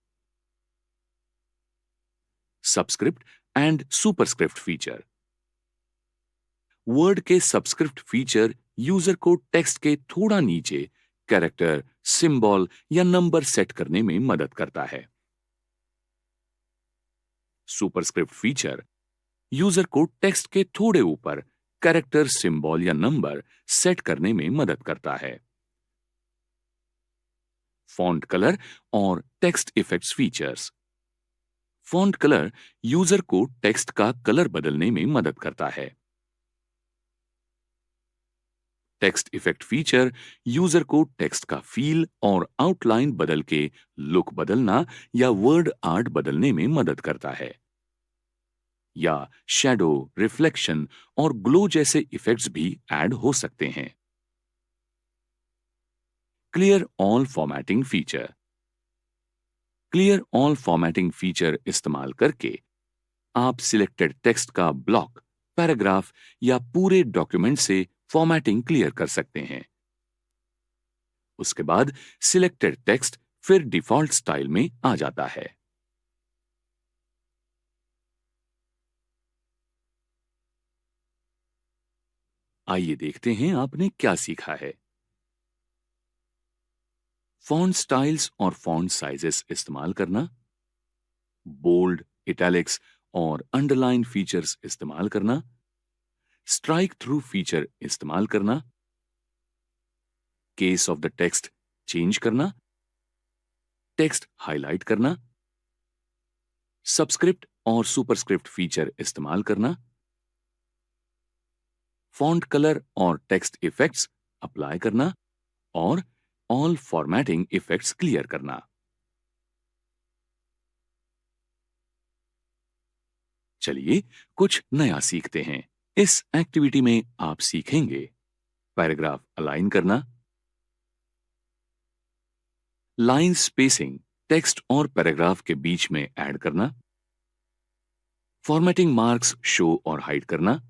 Subscript and superscript feature. Word के सबस्क्रिप्ट फीचर यूजर को टेक्स्ट के थोड़ा नीचे कैरेक्टर, सिंबल या नंबर सेट करने में मदद करता है। सुपरस्क्रिप्ट फीचर यूजर को टेक्स्ट के थोड़े ऊपर कैरेक्टर, सिंबल या नंबर सेट करने में मदद करता है। फॉन्ट कलर और text effects features. Font colour user को टेक्स्ट का कलर बदलने में मदद करता है। टेक्स्ट इफेक्ट फीचर यूजर को टेक्स्ट का फील और आउटलाइन बदल के लुक बदलना या वर्ड आर्ट बदलने में मदद करता है। या शैडो, रिफ्लेक्शन और ग्लो जैसे इफेक्ट्स भी ऐड हो सकते हैं। Clear all formatting feature. Clear all formatting feature इस्तेमाल करके आप सिलेक्टेड टेक्स्ट का ब्लॉक, पैराग्राफ या पूरे डॉक्यूमेंट से फॉर्मेटिंग क्लियर कर सकते हैं। उसके बाद सिलेक्टेड टेक्स्ट फिर डिफॉल्ट स्टाइल में आ जाता है। आइए देखते हैं आपने क्या सीखा है। फॉन्ट स्टाइल्स और फॉन्ट साइजेस इस्तेमाल करना, बोल्ड, इटैलिक्स और अंडरलाइन फीचर्स इस्तेमाल करना, स्ट्राइक थ्रू फीचर इस्तेमाल करना, case of the text change करना, टेक्स्ट हाईलाइट करना, सबस्क्रिप्ट और सुपरस्क्रिप्ट फीचर इस्तेमाल करना, फॉन्ट कलर और टेक्स्ट इफेक्ट्स अप्लाई करना और ऑल फॉर्मेटिंग इफेक्ट्स क्लियर करना। चलिए कुछ नया सीखते हैं। इस एक्टिविटी में आप सीखेंगे पैराग्राफ अलाइन करना, लाइन स्पेसिंग टेक्स्ट और पैराग्राफ के बीच में ऐड करना, फॉर्मेटिंग मार्क्स शो और हाइड करना,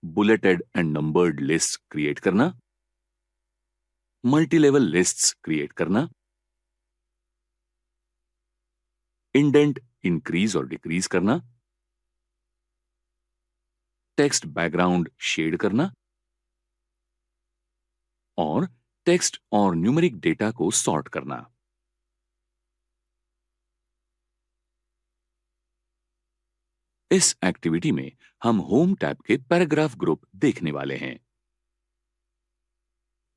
bulleted and numbered list create करना, मल्टी लेवल लिस्ट्स क्रिएट करना, इंडेंट इंक्रीज और डिक्रीज करना, टेक्स्ट बैकग्राउंड शेड करना और टेक्स्ट और न्यूमेरिक डेटा को सॉर्ट करना। इस एक्टिविटी में हम होम टैब के पैराग्राफ ग्रुप देखने वाले हैं।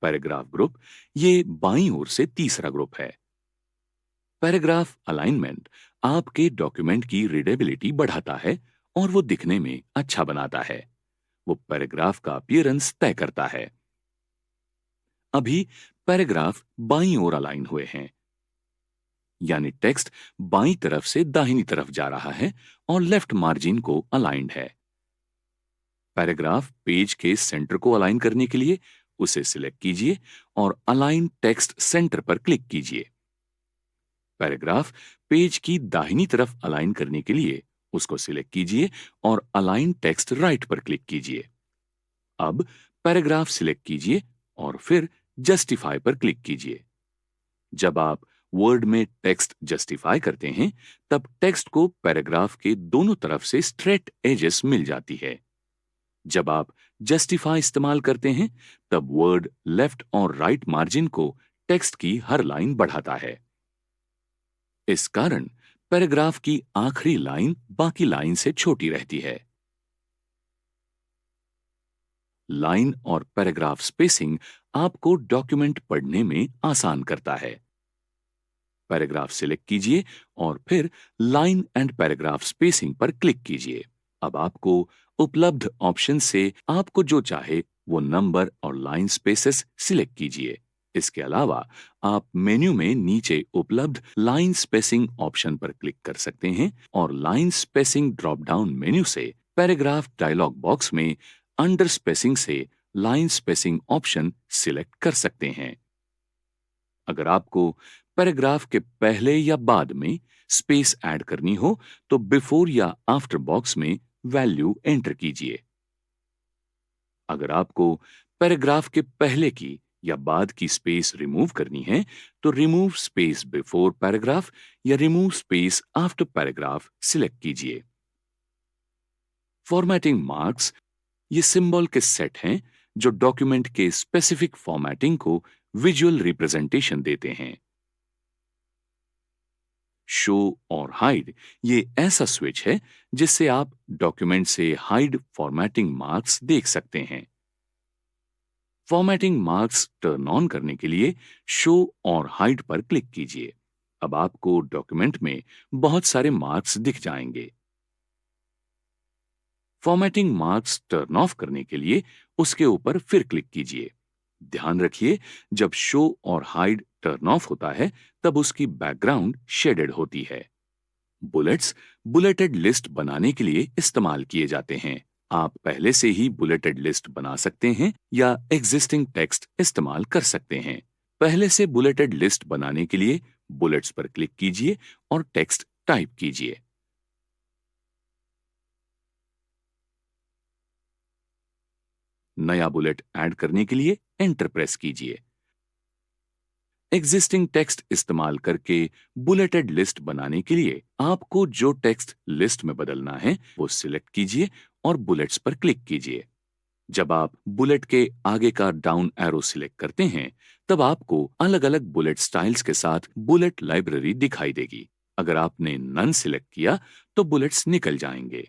पैराग्राफ ग्रुप ये बाईं ओर से तीसरा ग्रुप है। पैराग्राफ अलाइनमेंट आपके डॉक्यूमेंट की रीडेबिलिटी बढ़ाता है और वो दिखने में अच्छा बनाता है। वो पैराग्राफ का अपीयरेंस तय करता है। अभी पैराग्राफ बाईं ओर अलाइन हुए हैं, यानी टेक्स्ट बाईं तरफ से दाहिनी तरफ जा रहा है और लेफ्ट मार्जिन को अलाइंड है। पैराग्राफ पेज के सेंटर को अलाइन करने के लिए उसे सिलेक्ट कीजिए और अलाइन टेक्स्ट सेंटर पर क्लिक कीजिए। पैराग्राफ पेज की दाहिनी तरफ अलाइन करने के लिए उसको सिलेक्ट कीजिए और अलाइन टेक्स्ट राइट पर क्लिक कीजिए। अब पैराग्राफ सिलेक्ट कीजिए और फिर जस्टिफाई पर क्लिक कीजिए। जब आप वर्ड में टेक्स्ट जस्टिफाई करते हैं, तब टेक्स्ट को पैराग्राफ के दोनों तरफ से स्ट्रेट एजेस मिल जाती है। जब आप जस्टिफाई इस्तेमाल करते हैं, तब वर्ड लेफ्ट और राइट मार्जिन को टेक्स्ट की हर लाइन बढ़ाता है। इस कारण पैराग्राफ की आखिरी लाइन बाकी लाइन से छोटी रहती है। लाइन और पैराग्राफ स्पेसिंग आपको डॉक्यूमेंट पढ़ने में आसान करता है। पैराग्राफ सिलेक्ट कीजिए और फिर लाइन एंड पैराग्राफ स्पेसिंग पर क्लिक कीजिए। अब आपको उपलब्ध ऑप्शन से आपको जो चाहे वो नंबर और लाइन स्पेसेस सिलेक्ट कीजिए। इसके अलावा आप मेन्यू में नीचे उपलब्ध लाइन स्पेसिंग ऑप्शन पर क्लिक कर सकते हैं और line spacing drop down menu से पैराग्राफ डायलॉग बॉक्स में अंडर स्पेसिंग से लाइन स्पेसिंग ऑप्शन सिलेक्ट कर सकते हैं। अगर आपको पैराग्राफ के पहले या बाद में स्पेस ऐड करनी हो तो बिफोर या आफ्टर बॉक्स में वैल्यू एंटर कीजिए। अगर आपको पैराग्राफ के पहले की या बाद की स्पेस रिमूव करनी है तो रिमूव स्पेस बिफोर पैराग्राफ या remove space after paragraph select कीजिए। फॉर्मेटिंग मार्क्स ये सिंबल के सेट हैं जो डॉक्यूमेंट के स्पेसिफिक फॉर्मेटिंग को विजुअल रिप्रेजेंटेशन देते हैं। शो और हाइड ये ऐसा स्विच है जिससे आप डॉक्यूमेंट से हाइड फॉर्मेटिंग मार्क्स देख सकते हैं। फॉर्मेटिंग मार्क्स टर्न ऑन करने के लिए शो और हाइड पर क्लिक कीजिए। अब आपको डॉक्यूमेंट में बहुत सारे मार्क्स दिख जाएंगे। फॉर्मेटिंग मार्क्स टर्न ऑफ करने के लिए उसके ऊपर फिर क्लिक कीजिए। ध्यान रखिए, जब शो और हाइड टर्न ऑफ होता है तब उसकी बैकग्राउंड शेडेड होती है। बुलेट्स बुलेटेड लिस्ट बनाने के लिए इस्तेमाल किए जाते हैं। आप पहले से ही बुलेटेड लिस्ट बना सकते हैं या एग्जिस्टिंग टेक्स्ट इस्तेमाल कर सकते हैं। पहले से बुलेटेड लिस्ट बनाने के लिए बुलेट्स पर क्लिक कीजिए और टेक्स्ट टाइप कीजिए। नया बुलेट ऐड करने के लिए एंटर प्रेस कीजिए। एग्जिस्टिंग टेक्स्ट इस्तेमाल करके बुलेटेड लिस्ट बनाने के लिए आपको जो टेक्स्ट लिस्ट में बदलना है वो सिलेक्ट कीजिए और बुलेट्स पर क्लिक कीजिए। जब आप बुलेट के आगे का डाउन एरो सिलेक्ट करते हैं, तब आपको अलग अलग बुलेट स्टाइल्स के साथ बुलेट लाइब्रेरी दिखाई देगी। अगर आपने नन सिलेक्ट किया तो बुलेट्स निकल जाएंगे।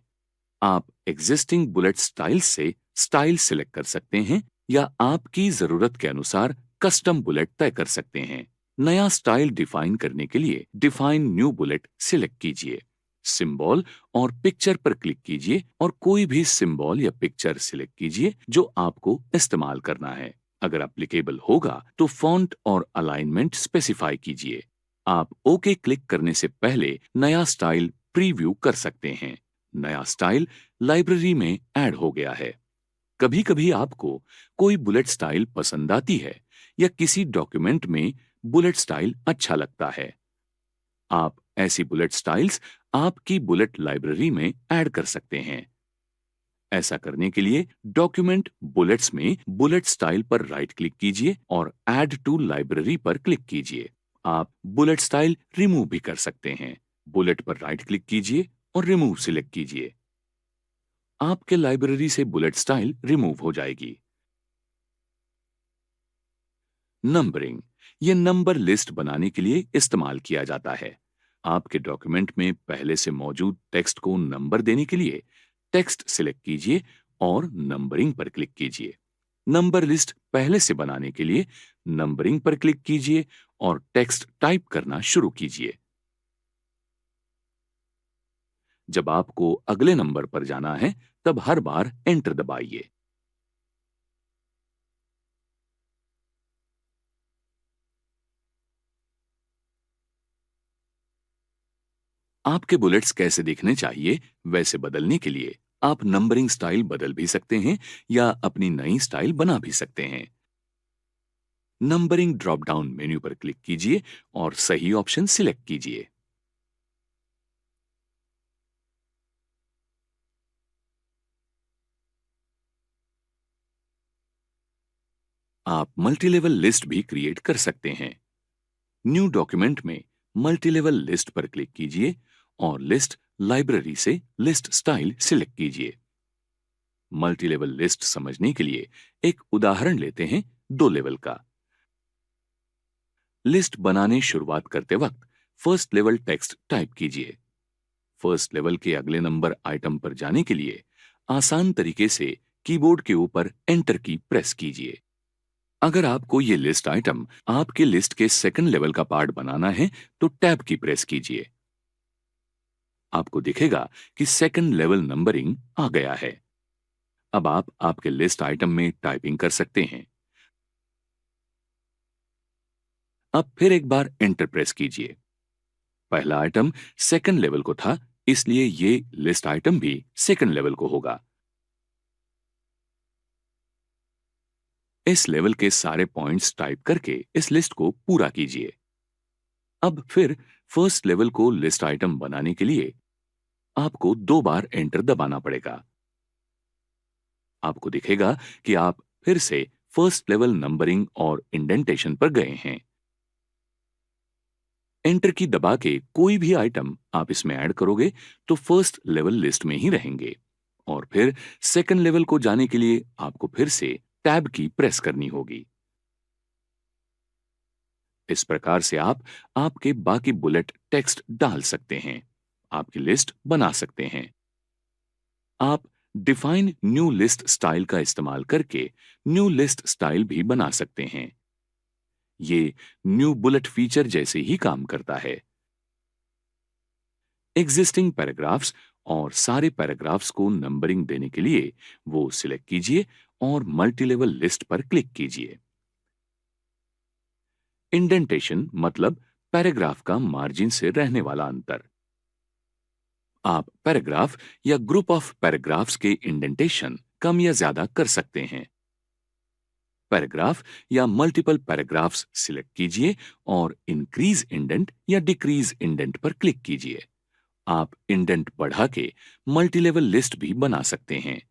आप एग्जिस्टिंग बुलेट स्टाइल्स से स्टाइल सिलेक्ट कर सकते हैं या आपकी जरूरत के अनुसार कस्टम बुलेट तय कर सकते हैं। नया स्टाइल डिफाइन करने के लिए डिफाइन न्यू बुलेट सिलेक्ट कीजिए। सिंबल और पिक्चर पर क्लिक कीजिए और कोई भी सिंबल या पिक्चर सिलेक्ट कीजिए जो आपको इस्तेमाल करना है। अगर एप्लीकेबल होगा तो फॉन्ट और अलाइनमेंट स्पेसिफाई कीजिए। आप ओके क्लिक करने से पहले नया स्टाइल प्रीव्यू कर सकते हैं। नया स्टाइल लाइब्रेरी में ऐड हो गया है। कभी कभी आपको कोई बुलेट स्टाइल पसंद आती है या किसी डॉक्यूमेंट में बुलेट स्टाइल अच्छा लगता है। आप ऐसी बुलेट स्टाइल्स आपकी बुलेट लाइब्रेरी में ऐड कर सकते हैं। ऐसा करने के लिए डॉक्यूमेंट बुलेट्स में बुलेट स्टाइल पर राइट क्लिक कीजिए और ऐड टू लाइब्रेरी पर क्लिक कीजिए। आप बुलेट स्टाइल रिमूव भी कर सकते हैं। बुलेट पर राइट क्लिक कीजिए और रिमूव सिलेक्ट कीजिए। आपके लाइब्रेरी से बुलेट स्टाइल रिमूव हो जाएगी। नंबरिंग ये नंबर लिस्ट बनाने के लिए इस्तेमाल किया जाता है। आपके डॉक्यूमेंट में पहले से मौजूद टेक्स्ट को नंबर देने के लिए टेक्स्ट सिलेक्ट कीजिए और नंबरिंग पर क्लिक कीजिए। नंबर लिस्ट पहले से बनाने के लिए नंबरिंग पर क्लिक कीजिए और टेक्स्ट टाइप करना शुरू कीजिए। जब आपको अगले नंबर पर जाना है, तब हर बार एंटर दबाइए। आपके बुलेट्स कैसे दिखने चाहिए वैसे बदलने के लिए आप नंबरिंग स्टाइल बदल भी सकते हैं या अपनी नई स्टाइल बना भी सकते हैं। नंबरिंग ड्रॉप डाउन मेन्यू पर क्लिक कीजिए और सही ऑप्शन सिलेक्ट कीजिए। आप मल्टीलेवल लिस्ट भी क्रिएट कर सकते हैं। न्यू डॉक्यूमेंट में मल्टीलेवल लिस्ट पर क्लिक कीजिए और लिस्ट लाइब्रेरी से लिस्ट स्टाइल सिलेक्ट कीजिए। मल्टीलेवल लिस्ट समझने के लिए एक उदाहरण लेते हैं 2 लेवल का। लिस्ट बनाने शुरुआत करते वक्त फर्स्ट लेवल टेक्स्ट टाइप कीजिए। फर्स्ट लेवल के अगले नंबर आइटम पर जाने के लिए आसान तरीके से कीबोर्ड के ऊपर एंटर की प्रेस कीजिए। अगर आपको ये लिस्ट आइटम आपके लिस्ट के सेकंड लेवल का पार्ट बनाना है तो टैब की प्रेस कीजिए। आपको दिखेगा कि सेकंड लेवल नंबरिंग आ गया है। अब आप आपके लिस्ट आइटम में टाइपिंग कर सकते हैं। अब फिर एक बार एंटर प्रेस कीजिए। पहला आइटम सेकंड लेवल को था, इसलिए ये लिस्ट आइटम भी सेकंड लेवल को होगा। इस लेवल के सारे पॉइंट्स टाइप करके इस लिस्ट को पूरा कीजिए। अब फिर फर्स्ट लेवल को लिस्ट आइटम बनाने के लिए आपको 2 बार एंटर दबाना पड़ेगा। आपको दिखेगा कि आप फिर से फर्स्ट लेवल नंबरिंग और इंडेंटेशन पर गए हैं। एंटर की दबा के कोई भी आइटम आप इसमें ऐड करोगे तो फर्स्ट लेवल लिस्ट में ही रहेंगे और फिर सेकंड लेवल को जाने के लिए आपको फिर से टैब की प्रेस करनी होगी। इस प्रकार से आप आपके बाकी बुलेट टेक्स्ट डाल सकते हैं, आपकी लिस्ट बना सकते हैं। आप डिफाइन न्यू लिस्ट स्टाइल का इस्तेमाल करके न्यू लिस्ट स्टाइल भी बना सकते हैं। ये न्यू बुलेट फीचर जैसे ही काम करता है। एग्जिस्टिंग पैराग्राफ्स और सारे पैराग्राफ्स को नंबरिंग देने के लिए वो सिलेक्ट कीजिए और मल्टीलेवल लिस्ट पर क्लिक कीजिए। इंडेंटेशन मतलब पैराग्राफ का मार्जिन से रहने वाला अंतर। आप पैराग्राफ या ग्रुप ऑफ पैराग्राफ्स के इंडेंटेशन कम या ज्यादा कर सकते हैं। पैराग्राफ या मल्टीपल पैराग्राफ्स सिलेक्ट कीजिए और इंक्रीज इंडेंट या डिक्रीज इंडेंट पर क्लिक कीजिए। आप इंडेंट बढ़ा के मल्टीलेवल लिस्ट भी बना सकते हैं।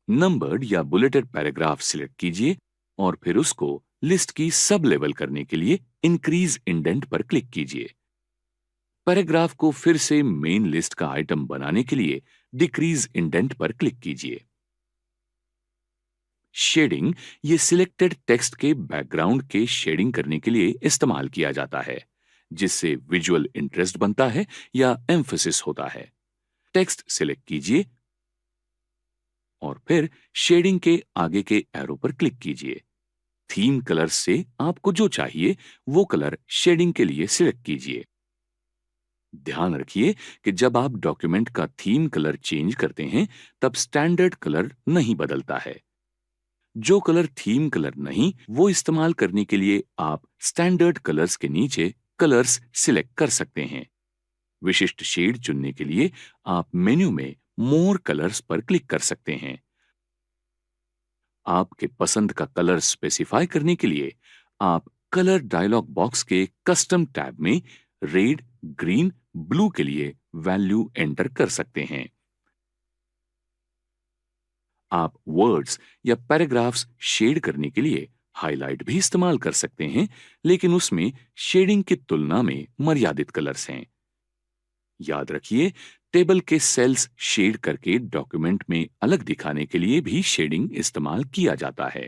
नंबर्ड या बुलेटेड पैराग्राफ सिलेक्ट कीजिए और फिर उसको लिस्ट की सब लेवल करने के लिए इंक्रीज इंडेंट पर क्लिक कीजिए। पैराग्राफ को फिर से मेन लिस्ट का आइटम बनाने के लिए डिक्रीज इंडेंट पर क्लिक कीजिए। शेडिंग ये सिलेक्टेड टेक्स्ट के बैकग्राउंड के शेडिंग करने के लिए इस्तेमाल किया जाता है, जिससे विजुअल इंटरेस्ट बनता है या एम्फेसिस होता है। टेक्स्ट सिलेक्ट कीजिए और फिर शेडिंग के आगे के एरो पर क्लिक कीजिए। थीम कलर से आपको जो चाहिए वो कलर शेडिंग के लिए सिलेक्ट कीजिए। ध्यान रखिए कि जब आप डॉक्यूमेंट का थीम कलर चेंज करते हैं तब स्टैंडर्ड कलर नहीं बदलता है। जो कलर थीम कलर नहीं वो इस्तेमाल करने के लिए आप स्टैंडर्ड कलर्स के नीचे कलर्स सिलेक्ट कर सकते हैं। विशिष्ट शेड चुनने के लिए आप मेन्यू में मोर कलर्स पर क्लिक कर सकते हैं। आपके पसंद का कलर स्पेसिफाई करने के लिए आप कलर डायलॉग बॉक्स के कस्टम टैब में रेड, ग्रीन, ब्लू के लिए वैल्यू एंटर कर सकते हैं। आप वर्ड्स या पैराग्राफ्स शेड करने के लिए हाईलाइट भी इस्तेमाल कर सकते हैं, लेकिन उसमें शेडिंग की तुलना में मर्यादित कलर्स हैं। याद रखिए, टेबल के सेल्स शेड करके डॉक्यूमेंट में अलग दिखाने के लिए भी शेडिंग इस्तेमाल किया जाता है।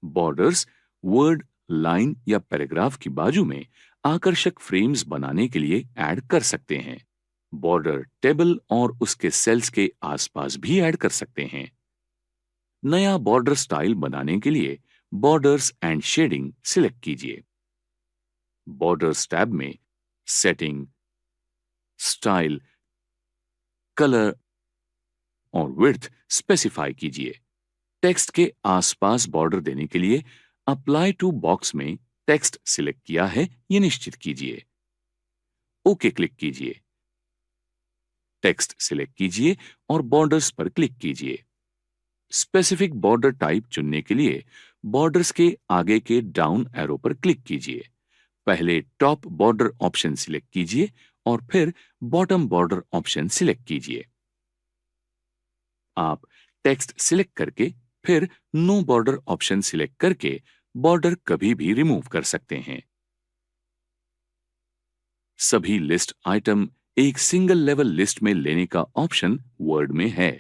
बॉर्डर्स वर्ड, लाइन या पैराग्राफ की बाजू में आकर्षक फ्रेम्स बनाने के लिए ऐड कर सकते हैं। बॉर्डर टेबल और उसके सेल्स के आसपास भी ऐड कर सकते हैं। नया बॉर्डर स्टाइल बनाने के लिए बॉर्डर्स एंड शेडिंग सिलेक्ट कीजिए। बॉर्डर्स टैब में सेटिंग, स्टाइल, कलर और विड्थ स्पेसिफाई कीजिए। टेक्स्ट के आसपास बॉर्डर देने के लिए अप्लाई टू बॉक्स में टेक्स्ट सिलेक्ट किया है ये निश्चित कीजिए। ओके क्लिक कीजिए। टेक्स्ट सिलेक्ट कीजिए और बॉर्डर्स पर क्लिक कीजिए। स्पेसिफिक बॉर्डर टाइप चुनने के लिए बॉर्डर्स के आगे के डाउन एरो पर क्लिक कीजिए। पहले टॉप बॉर्डर ऑप्शन सिलेक्ट कीजिए और फिर बॉटम बॉर्डर ऑप्शन सिलेक्ट कीजिए। आप टेक्स्ट सिलेक्ट करके फिर नो बॉर्डर ऑप्शन सिलेक्ट करके बॉर्डर कभी भी रिमूव कर सकते हैं। सभी लिस्ट आइटम एक सिंगल लेवल लिस्ट में लेने का ऑप्शन वर्ड में है।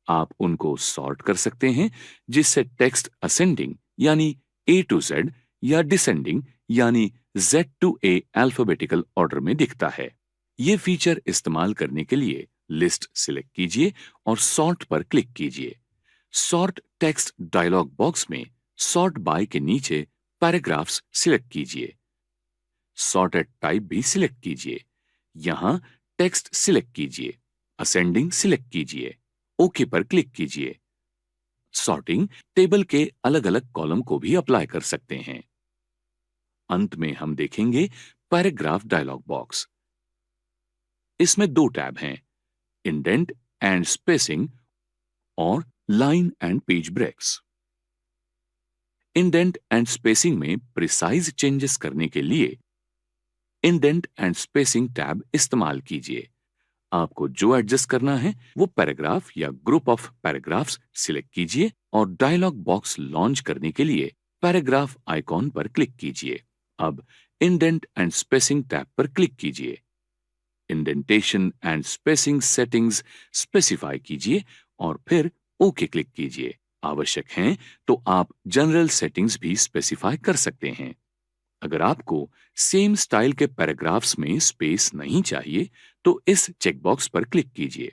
आप उनको सॉर्ट कर सकते हैं, जिससे टेक्स्ट असेंडिंग यानी A to Z या डिसेंडिंग यानी Z to A alphabetical order में दिखता है। ये फीचर इस्तेमाल करने के लिए लिस्ट सिलेक्ट कीजिए और सॉर्ट पर क्लिक कीजिए। सॉर्ट टेक्स्ट डायलॉग बॉक्स में सॉर्ट बाय के नीचे पैराग्राफ्स सिलेक्ट कीजिए। सॉर्टेड टाइप भी सिलेक्ट कीजिए। यहां टेक्स्ट सिलेक्ट कीजिए, असेंडिंग सिलेक्ट कीजिए, ओके पर क्लिक कीजिए। सॉर्टिंग टेबल के अलग अलग कॉलम को भी अप्लाई कर सकते हैं। अंत में हम देखेंगे पैराग्राफ डायलॉग बॉक्स। इसमें दो टैब हैं, इंडेंट एंड स्पेसिंग और line and page breaks. Indent and spacing में प्रिसाइज चेंजेस करने के लिए इंडेंट एंड स्पेसिंग टैब इस्तेमाल कीजिए। आपको जो एडजस्ट करना है वो पैराग्राफ या ग्रुप ऑफ पैराग्राफ्स सिलेक्ट कीजिए और डायलॉग बॉक्स लॉन्च करने के लिए पैराग्राफ आइकॉन पर क्लिक कीजिए। अब इंडेंट एंड स्पेसिंग टैब पर क्लिक कीजिए। Indentation and spacing settings specify कीजिए और फिर ओके क्लिक कीजिए। आवश्यक हैं तो आप जनरल सेटिंग्स भी स्पेसिफाई कर सकते हैं। अगर आपको सेम स्टाइल के पैराग्राफ्स में स्पेस नहीं चाहिए तो इस चेकबॉक्स पर क्लिक कीजिए।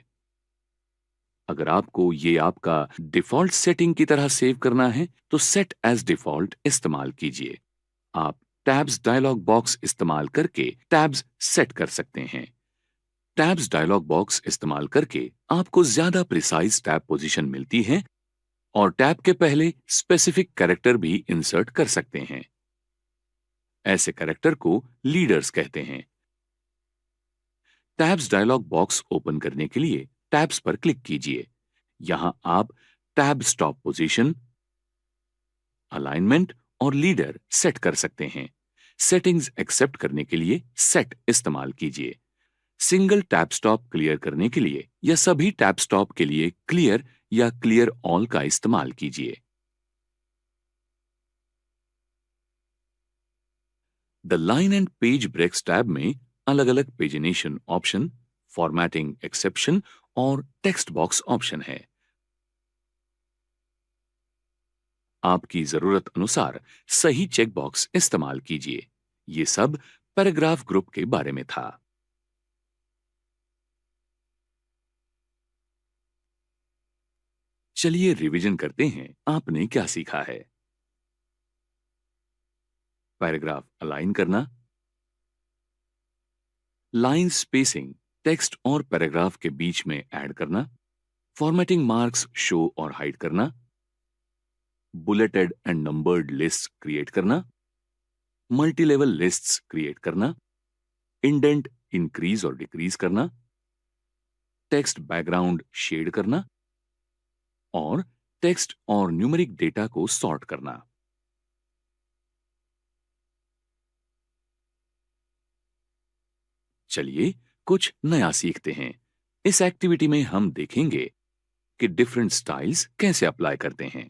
अगर आपको ये आपका डिफॉल्ट सेटिंग की तरह सेव करना है तो सेट एज डिफॉल्ट इस्तेमाल कीजिए। आप टैब्स डायलॉग बॉक्स इस्तेमाल करके टैब्स सेट कर सकते हैं। टैब्स डायलॉग बॉक्स इस्तेमाल करके आपको ज्यादा प्रिसाइज टैब पोजीशन मिलती है और टैब के पहले स्पेसिफिक कैरेक्टर भी इंसर्ट कर सकते हैं। ऐसे कैरेक्टर को लीडर्स कहते हैं। टैब्स डायलॉग बॉक्स ओपन करने के लिए टैब्स पर क्लिक कीजिए। यहां आप टैब स्टॉप पोजीशन, अलाइनमेंट और लीडर सेट कर सकते हैं। सेटिंग्स एक्सेप्ट करने के लिए सेट इस्तेमाल कीजिए। सिंगल टैब स्टॉप क्लियर करने के लिए या सभी टैब स्टॉप के लिए क्लियर या क्लियर ऑल का इस्तेमाल कीजिए। The line and page breaks tab में अलग अलग पेजिनेशन ऑप्शन, फॉर्मेटिंग एक्सेप्शन और टेक्स्ट बॉक्स ऑप्शन है। आपकी जरूरत अनुसार सही चेक बॉक्स इस्तेमाल कीजिए। ये सब पैराग्राफ ग्रुप के बारे में था। चलिए रिवीजन करते हैं आपने क्या सीखा है। पैराग्राफ अलाइन करना, लाइन स्पेसिंग टेक्स्ट और पैराग्राफ के बीच में ऐड करना, फॉर्मेटिंग मार्क्स शो और हाइड करना, bulleted and numbered lists create करना, मल्टी लेवल लिस्ट्स क्रिएट करना, इंडेंट इंक्रीज और डिक्रीज करना, टेक्स्ट बैकग्राउंड शेड करना और टेक्स्ट और न्यूमेरिक डेटा को सॉर्ट करना। चलिए कुछ नया सीखते हैं। इस एक्टिविटी में हम देखेंगे कि डिफरेंट स्टाइल्स कैसे अप्लाई करते हैं।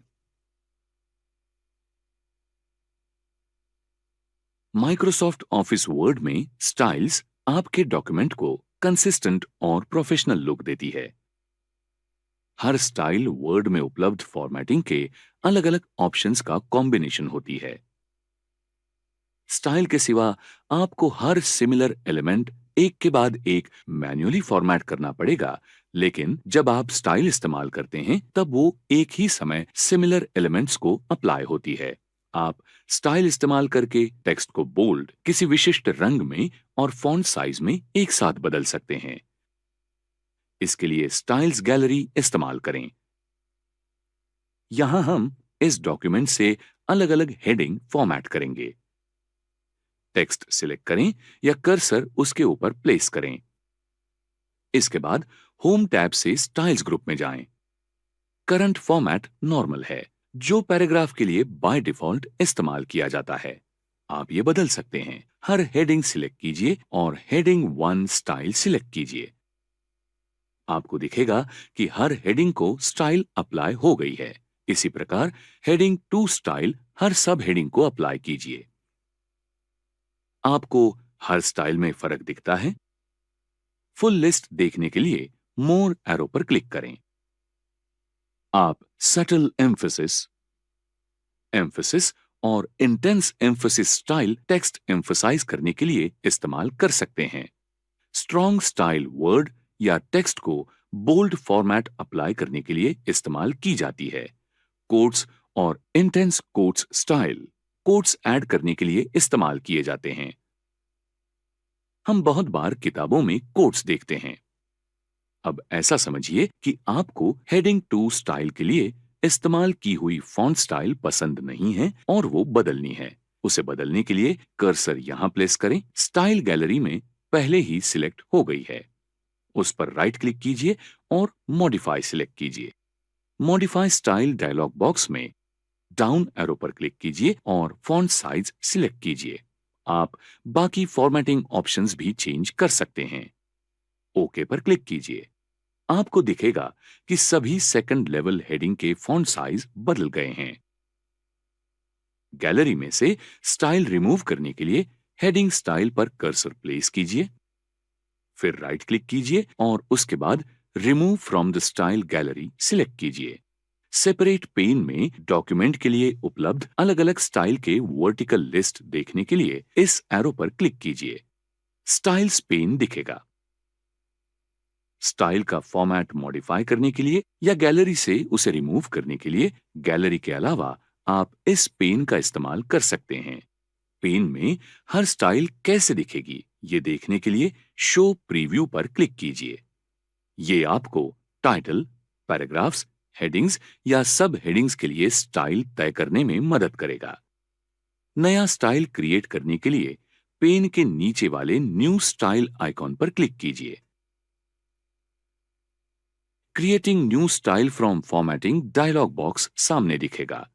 माइक्रोसॉफ्ट ऑफिस वर्ड में स्टाइल्स आपके डॉक्यूमेंट को कंसिस्टेंट और प्रोफेशनल लुक देती है। हर स्टाइल वर्ड में उपलब्ध फॉर्मेटिंग के अलग अलग ऑप्शंस का कॉम्बिनेशन होती है। स्टाइल के सिवा आपको हर सिमिलर एलिमेंट एक के बाद एक मैन्युअली फॉर्मेट करना पड़ेगा, लेकिन जब आप स्टाइल इस्तेमाल करते हैं तब वो एक ही समय सिमिलर एलिमेंट्स को अप्लाई होती है। आप स्टाइल इस्तेमाल करके टेक्स्ट को बोल्ड, किसी विशिष्ट रंग में और फॉन्ट साइज में एक साथ बदल सकते हैं। इसके लिए स्टाइल्स गैलरी इस्तेमाल करें। यहां हम इस डॉक्यूमेंट से अलग अलग हेडिंग फॉर्मेट करेंगे। टेक्स्ट सिलेक्ट करें या कर्सर उसके ऊपर प्लेस करें। इसके बाद होम टैब से स्टाइल्स ग्रुप में जाएं। करंट फॉर्मेट नॉर्मल है, जो पैराग्राफ के लिए बाय डिफॉल्ट इस्तेमाल किया जाता है। आप ये बदल सकते हैं। हर हेडिंग सिलेक्ट कीजिए और हेडिंग 1 स्टाइल सिलेक्ट कीजिए। आपको दिखेगा कि हर हेडिंग को स्टाइल अप्लाई हो गई है। इसी प्रकार हेडिंग 2 स्टाइल हर सब हेडिंग को अप्लाई कीजिए। आपको हर स्टाइल में फर्क दिखता है। फुल लिस्ट देखने के लिए मोर एरो पर क्लिक करें। आप सटल एम्फेसिस, एम्फेसिस और intense emphasis style text emphasise करने के लिए इस्तेमाल कर सकते हैं। स्ट्रॉन्ग स्टाइल वर्ड या टेक्स्ट को बोल्ड फॉर्मेट अप्लाई करने के लिए इस्तेमाल की जाती है। कोट्स और intense quotes style quotes add करने के लिए इस्तेमाल किए जाते हैं। हम बहुत बार किताबों में कोट्स देखते हैं। अब ऐसा समझिए कि आपको हेडिंग 2 स्टाइल के लिए इस्तेमाल की हुई फॉन्ट स्टाइल पसंद नहीं है और वो बदलनी है। उसे बदलने के लिए कर्सर यहां प्लेस करें। स्टाइल गैलरी में पहले ही सिलेक्ट हो गई है। उस पर राइट क्लिक कीजिए और मॉडिफाई सिलेक्ट कीजिए। मॉडिफाई स्टाइल डायलॉग बॉक्स में डाउन एरो पर क्लिक कीजिए और फॉन्ट साइज सिलेक्ट कीजिए। आप बाकी फॉर्मेटिंग ऑप्शंस भी चेंज कर सकते हैं। ओके पर क्लिक कीजिए। आपको दिखेगा कि सभी सेकंड लेवल हेडिंग के फॉन्ट साइज बदल गए हैं। गैलरी में से स्टाइल रिमूव करने के लिए हेडिंग स्टाइल पर कर्सर प्लेस कीजिए, फिर राइट क्लिक कीजिए और उसके बाद remove from the style gallery select कीजिए। सेपरेट पेन में डॉक्यूमेंट के लिए उपलब्ध अलग अलग स्टाइल के वर्टिकल लिस्ट देखने के लिए इस एरो पर क्लिक कीजिए। स्टाइल्स पेन दिखेगा। स्टाइल का फॉर्मेट मॉडिफाई करने के लिए या गैलरी से उसे रिमूव करने के लिए गैलरी के अलावा आप इस पेन का इस्तेमाल कर सकते हैं। पेन में हर स्टाइल कैसे दिखेगी ये देखने के लिए शो प्रीव्यू पर क्लिक कीजिए। ये आपको टाइटल, पैराग्राफ्स, हेडिंग्स या सब हेडिंग्स के लिए स्टाइल तय करने में मदद करेगा। नया स्टाइल क्रिएट करने के लिए पेन के नीचे वाले न्यू स्टाइल आइकॉन पर क्लिक कीजिए। Creating new style from formatting dialog box सामने दिखेगा।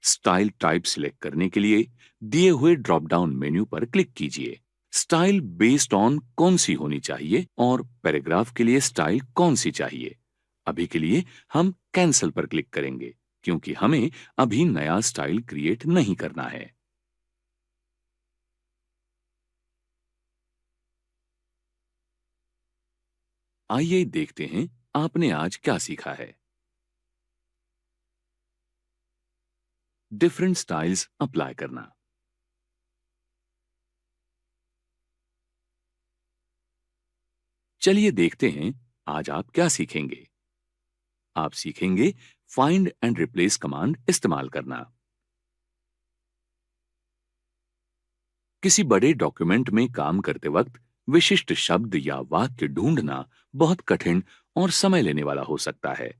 स्टाइल टाइप सिलेक्ट करने के लिए दिए हुए ड्रॉप डाउन मेन्यू पर क्लिक कीजिए। स्टाइल बेस्ड ऑन कौन सी होनी चाहिए और पैराग्राफ के लिए स्टाइल कौन सी चाहिए। अभी के लिए हम कैंसल पर क्लिक करेंगे क्योंकि हमें अभी नया स्टाइल क्रिएट नहीं करना है। आइए देखते हैं आपने आज क्या सीखा है। डिफरेंट स्टाइल्स अप्लाई करना। चलिए देखते हैं आज आप क्या सीखेंगे। आप सीखेंगे फाइंड एंड रिप्लेस कमांड इस्तेमाल करना। किसी बड़े डॉक्यूमेंट में काम करते वक्त विशिष्ट शब्द या वाक्य ढूंढना बहुत कठिन और समय लेने वाला हो सकता है।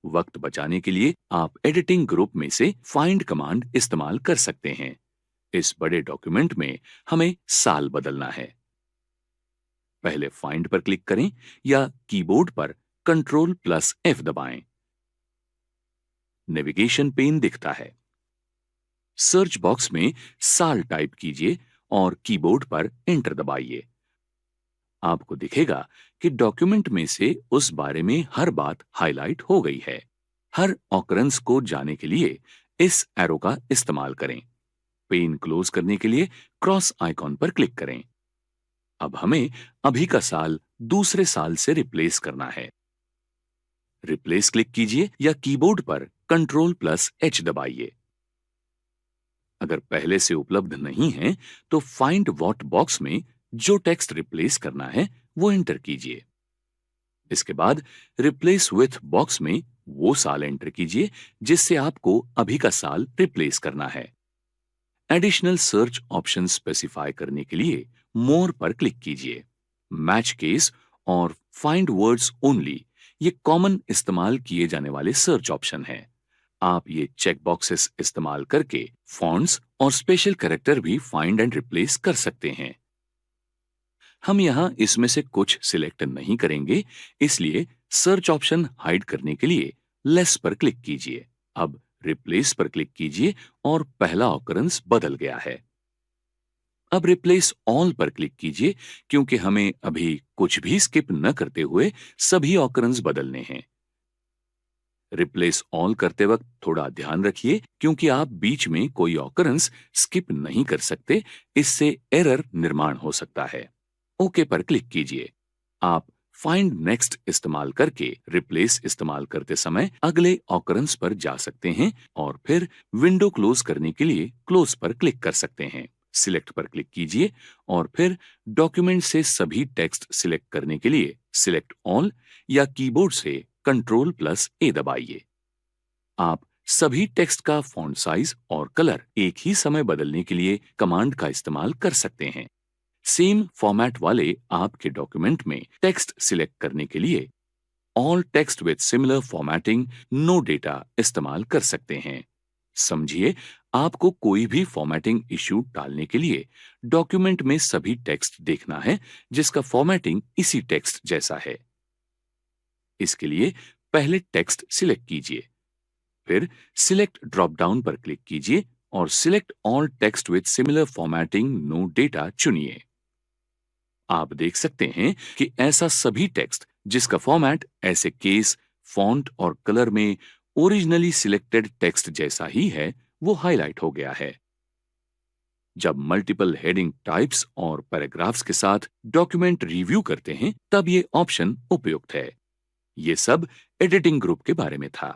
वक्त बचाने के लिए आप एडिटिंग ग्रुप में से फाइंड कमांड इस्तेमाल कर सकते हैं। इस बड़े डॉक्यूमेंट में हमें साल बदलना है। पहले फाइंड पर क्लिक करें या कीबोर्ड पर Ctrl+F दबाएं। नेविगेशन पेन दिखता है। सर्च बॉक्स में साल टाइप कीजिए और कीबोर्ड पर एंटर दबाइए। आपको दिखेगा कि डॉक्यूमेंट में से उस बारे में हर बात हाईलाइट हो गई है। हर ऑकरेंस को जाने के लिए इस एरो का इस्तेमाल करें। पेन क्लोज करने के लिए क्रॉस आइकॉन पर क्लिक करें। अब हमें अभी का साल दूसरे साल से रिप्लेस करना है। रिप्लेस क्लिक कीजिए या कीबोर्ड पर Ctrl+H दबाइए। अगर पहले से उपलब्ध नहीं है तो फाइंड व्हाट बॉक्स में जो टेक्स्ट रिप्लेस करना है वो एंटर कीजिए। इसके बाद रिप्लेस विथ बॉक्स में वो साल एंटर कीजिए जिससे आपको अभी का साल रिप्लेस करना है। एडिशनल सर्च ऑप्शन स्पेसिफाई करने के लिए मोर पर क्लिक कीजिए। मैच केस और फाइंड वर्ड्स ओनली ये कॉमन इस्तेमाल किए जाने वाले सर्च ऑप्शन हैं। आप ये चेक बॉक्सेस इस्तेमाल करके फॉन्ट्स और स्पेशल कैरेक्टर भी फाइंड एंड रिप्लेस कर सकते हैं। हम यहाँ इसमें से कुछ सिलेक्ट नहीं करेंगे, इसलिए सर्च ऑप्शन हाइड करने के लिए लेस पर क्लिक कीजिए। अब रिप्लेस पर क्लिक कीजिए और पहला ऑकरेंस बदल गया है। अब रिप्लेस ऑल पर क्लिक कीजिए क्योंकि हमें अभी कुछ भी स्किप न करते हुए सभी ऑकरेंस बदलने हैं। रिप्लेस ऑल करते वक्त थोड़ा ध्यान रखिए क्योंकि आप बीच में कोई ऑकरेंस स्किप नहीं कर सकते, इससे एरर निर्माण हो सकता है। ओके पर क्लिक कीजिए। आप फाइंड नेक्स्ट इस्तेमाल करके रिप्लेस इस्तेमाल करते समय अगले ऑकरेंस पर जा सकते हैं और फिर विंडो क्लोज करने के लिए क्लोज पर क्लिक कर सकते हैं। सिलेक्ट पर क्लिक कीजिए और फिर डॉक्यूमेंट से सभी टेक्स्ट सिलेक्ट करने के लिए सिलेक्ट ऑल या कीबोर्ड से Ctrl+A दबाइए। आप सभी टेक्स्ट का फॉन्ट साइज और कलर एक ही समय बदलने के लिए कमांड का इस्तेमाल कर सकते हैं। सेम फॉर्मेट वाले आपके डॉक्यूमेंट में टेक्स्ट सिलेक्ट करने के लिए all text with similar formatting no data इस्तेमाल कर सकते हैं। समझिए, आपको कोई भी फॉर्मेटिंग इश्यू टालने के लिए डॉक्यूमेंट में सभी टेक्स्ट देखना है जिसका फॉर्मेटिंग इसी टेक्स्ट जैसा है। इसके लिए पहले टेक्स्ट सिलेक्ट कीजिए, फिर सिलेक्ट ड्रॉप डाउन पर क्लिक कीजिए और select all text with similar formatting no data चुनिए। आप देख सकते हैं कि ऐसा सभी टेक्स्ट जिसका फॉर्मेट ऐसे केस, फॉन्ट और कलर में ओरिजिनली सिलेक्टेड टेक्स्ट जैसा ही है वो हाईलाइट हो गया है। जब मल्टीपल हेडिंग टाइप्स और पैराग्राफ्स के साथ डॉक्यूमेंट रिव्यू करते हैं तब ये ऑप्शन उपयुक्त है। ये सब एडिटिंग ग्रुप के बारे में था।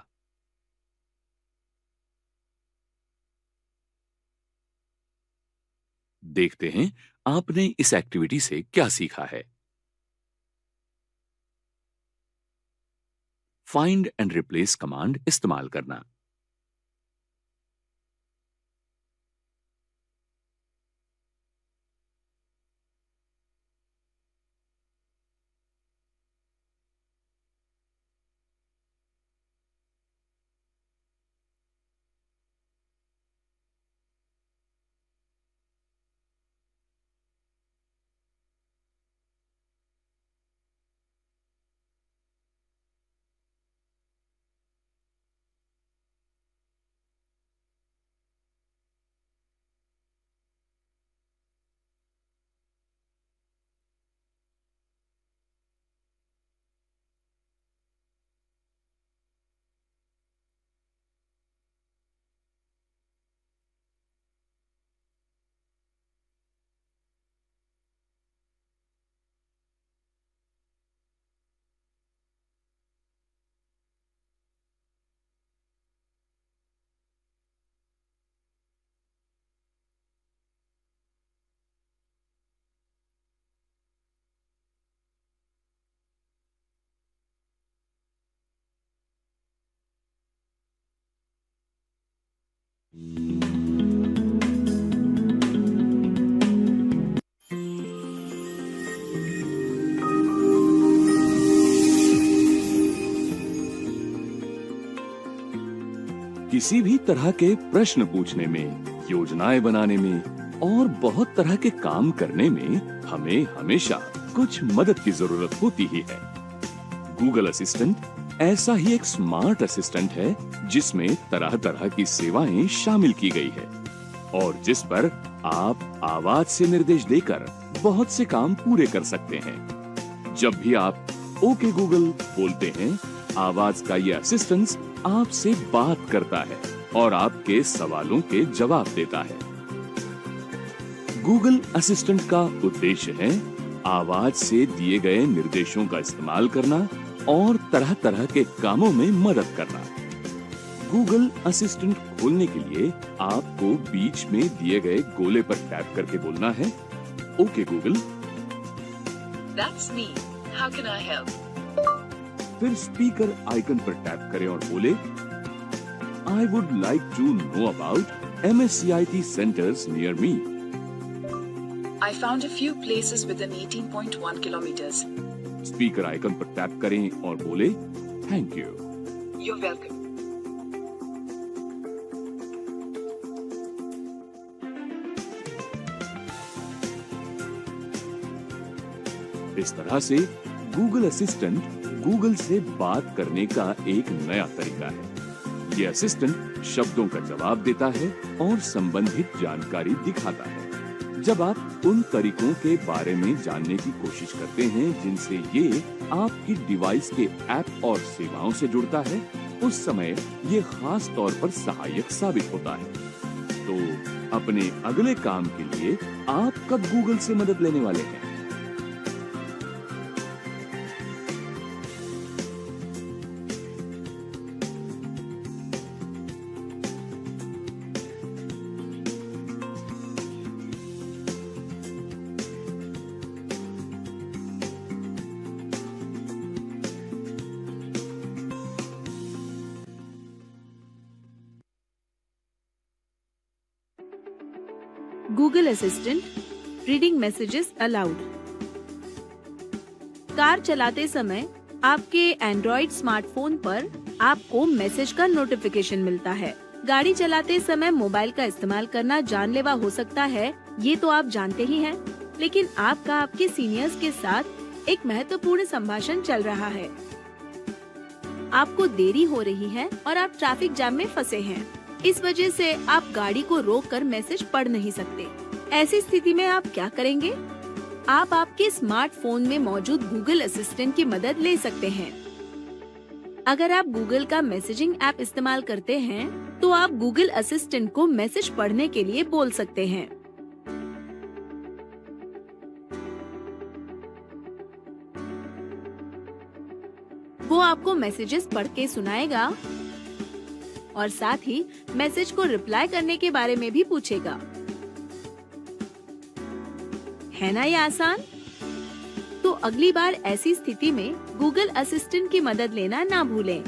देखते हैं आपने इस एक्टिविटी से क्या सीखा है। फाइंड एंड रिप्लेस कमांड इस्तेमाल करना। किसी भी तरह के प्रश्न पूछने में, योजनाएं बनाने में और बहुत तरह के काम करने में हमें हमेशा कुछ मदद की जरूरत होती ही है। गूगल असिस्टेंट ऐसा ही एक स्मार्ट असिस्टेंट है जिसमें तरह तरह की सेवाएं शामिल की गई है और जिस पर आप आवाज से निर्देश देकर बहुत से काम पूरे कर सकते हैं। जब भी आप ओके गूगल बोलते हैं, आवाज का ये असिस्टेंट आपसे बात करता है और आपके सवालों के जवाब देता है। गूगल असिस्टेंट का उद्देश्य है आवाज से दिए गए निर्देशों का इस्तेमाल करना और तरह तरह के कामों में मदद करना। गूगल असिस्टेंट खोलने के लिए आपको बीच में दिए गए गोले पर टैप करके बोलना है, okay Google. That's me. How can I help? फिर स्पीकर आइकन पर टैप करें और बोले, I would like to know about MSCIT centers near me. I found a few places within 18.1 kilometers. Speaker icon पर tap करें और बोले, thank you. You're welcome. इस तरह से गूगल असिस्टेंट गूगल से बात करने का एक नया तरीका है। ये असिस्टेंट शब्दों का जवाब देता है और संबंधित जानकारी दिखाता है। जब आप उन तरीकों के बारे में जानने की कोशिश करते हैं जिनसे ये आपकी डिवाइस के ऐप और सेवाओं से जुड़ता है, उस समय ये खास तौर पर सहायक साबित होता है। तो अपने अगले काम के लिए आप कब गूगल से मदद लेने वाले हैं? Google assistant reading messages allowed. Car चलाते समय आपके एंड्रॉइड स्मार्टफोन पर आपको मैसेज का नोटिफिकेशन मिलता है। गाड़ी चलाते समय मोबाइल का इस्तेमाल करना जानलेवा हो सकता है, ये तो आप जानते ही हैं। लेकिन आपका आपके सीनियर्स के साथ एक महत्वपूर्ण संभाषण चल रहा है। आपको देरी हो रही है और आप ट्रैफिक जाम में फंसे हैं। इस वजह से आप गाड़ी को रोककर मैसेज पढ़ नहीं सकते। ऐसी स्थिति में आप क्या करेंगे? आप आपके स्मार्टफोन में मौजूद गूगल असिस्टेंट की मदद ले सकते हैं। अगर आप गूगल का मैसेजिंग ऐप इस्तेमाल करते हैं, तो आप गूगल असिस्टेंट को मैसेज पढ़ने के लिए बोल सकते हैं। वो आपको मैसेजेस पढ़ के सुनाएगा और साथ ही मैसेज को रिप्लाई करने के बारे में भी पूछेगा। है ना ये आसान? तो अगली बार ऐसी स्थिति में गूगल असिस्टेंट की मदद लेना ना भूलें।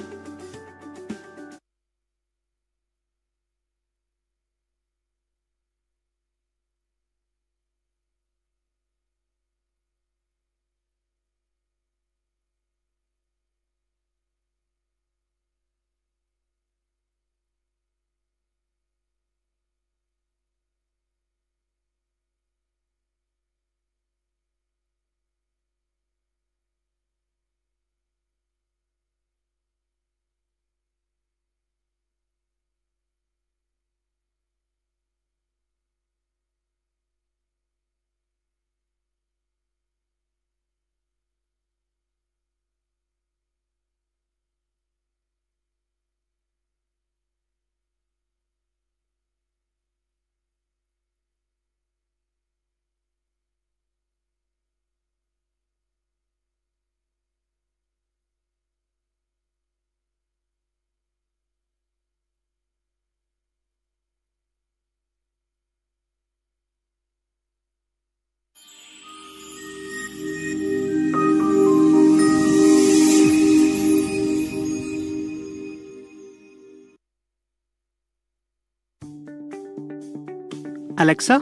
Alexa,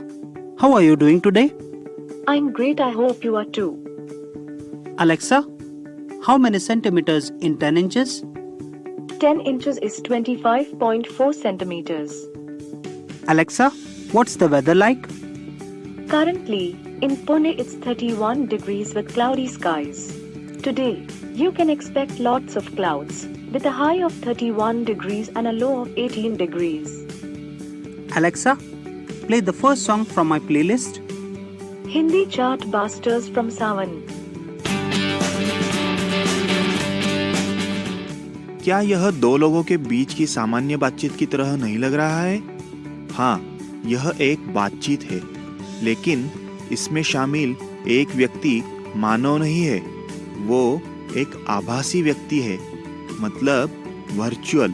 how are you doing today? I'm great, I hope you are too. Alexa, how many centimeters in 10 inches? 10 inches is 25.4 centimeters. Alexa, what's the weather like? Currently, in Pune it's 31 degrees with cloudy skies. Today, you can expect lots of clouds, with a high of 31 degrees and a low of 18 degrees. Alexa, play the first song from my playlist. Hindi chart busters from Sawan. क्या यह दो लोगों के बीच की सामान्य बातचीत की तरह नहीं लग रहा है? हाँ, यह एक बातचीत है, लेकिन इसमें शामिल एक व्यक्ति मानव नहीं है, वो एक आभासी व्यक्ति है, मतलब वर्चुअल।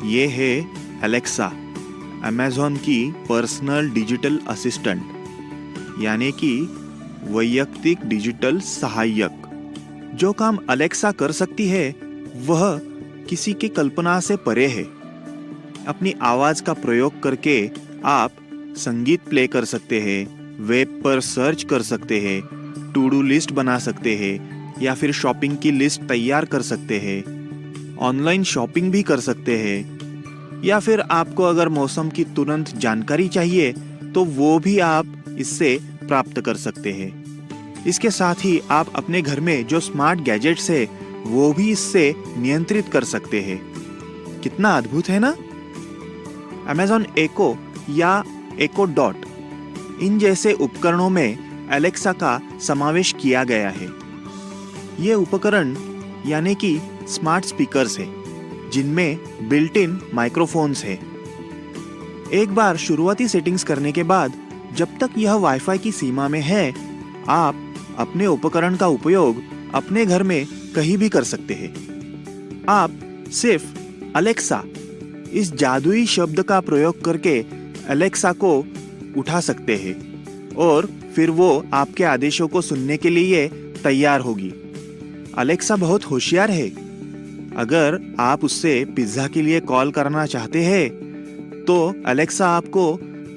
ये है एलेक्सा, अमेज़न की पर्सनल डिजिटल असिस्टेंट, यानी कि वैयक्तिक डिजिटल सहायक। जो काम एलेक्सा कर सकती है वह किसी की कल्पना से परे है। अपनी आवाज का प्रयोग करके आप संगीत प्ले कर सकते हैं, वेब पर सर्च कर सकते हैं, टू डू लिस्ट बना सकते हैं या फिर शॉपिंग की लिस्ट तैयार कर सकते हैं, ऑनलाइन शॉपिंग भी कर सकते हैं, या फिर आपको अगर मौसम की तुरंत जानकारी चाहिए तो वो भी आप इससे प्राप्त कर सकते हैं। इसके साथ ही आप अपने घर में जो स्मार्ट गैजेट्स है वो भी इससे नियंत्रित कर सकते हैं। कितना अद्भुत है ना? Amazon Echo या Echo Dot, इन जैसे उपकरणों में एलेक्सा का समावेश किया गया है। ये उपकरण यानी कि स्मार्ट स्पीकर्स हैं, जिनमें बिल्ट इन माइक्रोफोन्स हैं। एक बार शुरुआती सेटिंग्स करने के बाद जब तक यह वाईफाई की सीमा में है, आप अपने उपकरण का उपयोग अपने घर में कहीं भी कर सकते हैं। आप सिर्फ अलेक्सा इस जादुई शब्द का प्रयोग करके अलेक्सा को उठा सकते हैं और फिर वो आपके आदेशों को सुनने के लिए तैयार होगी। अलेक्सा बहुत होशियार है। अगर आप उससे पिज्जा के लिए कॉल करना चाहते हैं तो अलेक्सा आपको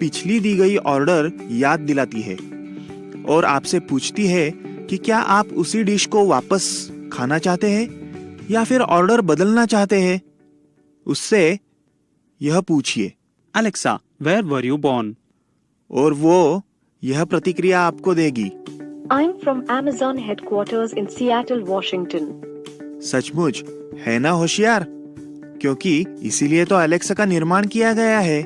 पिछली दी गई ऑर्डर याद दिलाती है और आपसे पूछती है कि क्या आप उसी डिश को वापस खाना चाहते हैं या फिर ऑर्डर बदलना चाहते हैं। उससे यह पूछिए, Alexa, where were you born? और वो यह प्रतिक्रिया आपको देगी। I'm from Amazon headquarters in Seattle, Washington. सचमुच है ना होशियार? क्योंकि इसीलिए तो अलेक्सा का निर्माण किया गया है।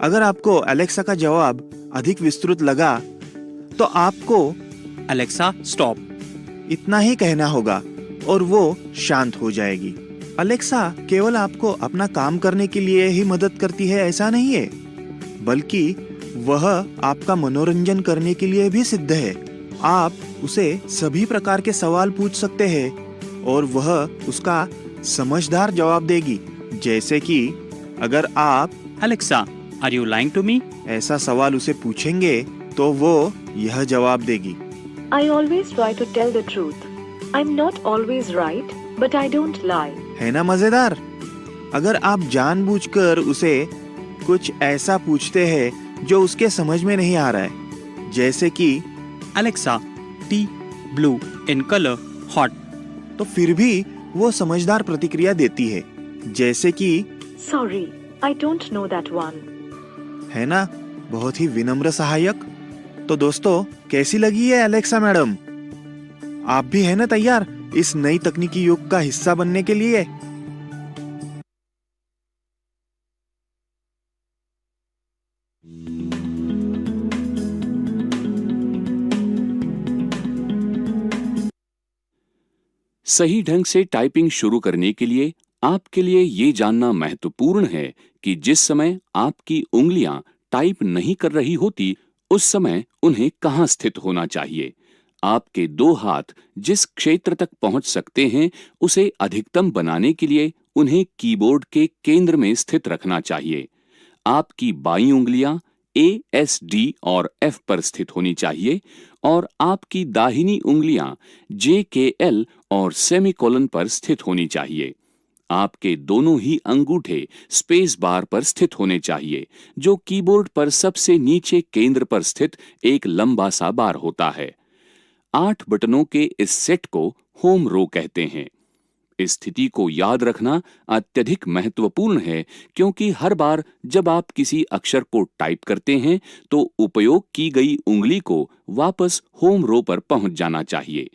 अगर आपको अलेक्सा का जवाब अधिक विस्तृत लगा तो आपको Alexa, stop. इतना ही कहना होगा और वो शांत हो जाएगी। अलेक्सा केवल आपको अपना काम करने के लिए ही मदद करती है ऐसा नहीं है, बल्कि वह आपका मनोरंजन करने के लिए भी सिद्ध है। आप उसे सभी प्रकार के सवाल पूछ सकते हैं और वह उसका समझदार जवाब देगी। जैसे कि अगर आप Alexa, are you lying to me? ऐसा सवाल उसे पूछेंगे तो वो यह जवाब देगी। I always try to tell the truth. I'm not always right, but I don't lie. है ना मजेदार? अगर आप जानबूझकर उसे कुछ ऐसा पूछते हैं जो उसके समझ में नहीं आ रहा है, जैसे कि Alexa, tea, blue in color, hot. तो फिर भी वो समझदार प्रतिक्रिया देती है, जैसे कि Sorry, I don't know that one. है ना, बहुत ही विनम्र सहायक। तो दोस्तों, कैसी लगी है एलेक्सा मैडम? आप भी है ना तैयार इस नई तकनीकी युग का हिस्सा बनने के लिए? सही ढंग से टाइपिंग शुरू करने के लिए आपके लिए ये जानना महत्वपूर्ण है कि जिस समय आपकी उंगलियां टाइप नहीं कर रही होती, उस समय उन्हें कहां स्थित होना चाहिए। आपके दो हाथ जिस क्षेत्र तक पहुंच सकते हैं, उसे अधिकतम बनाने के लिए उन्हें कीबोर्ड के केंद्र में स्थित रखना चाहिए। आपकी बाईं उंगलियां ए, एस, डी और एफ पर स्थित होनी चाहिए और आपकी दाहिनी उंगलियां जे, के, एल और सेमीकोलन पर स्थित होनी चाहिए। आपके दोनों ही अंगूठे स्पेस बार पर स्थित होने चाहिए, जो कीबोर्ड पर सबसे नीचे केंद्र पर स्थित एक लंबा सा बार होता है। 8 बटनों के इस सेट को होम रो कहते हैं। इस स्थिति को याद रखना अत्यधिक महत्वपूर्ण है, क्योंकि हर बार जब आप किसी अक्षर को टाइप करते हैं तो उपयोग की गई उंगली को वापस होम रो पर पहुंच जाना चाहिए।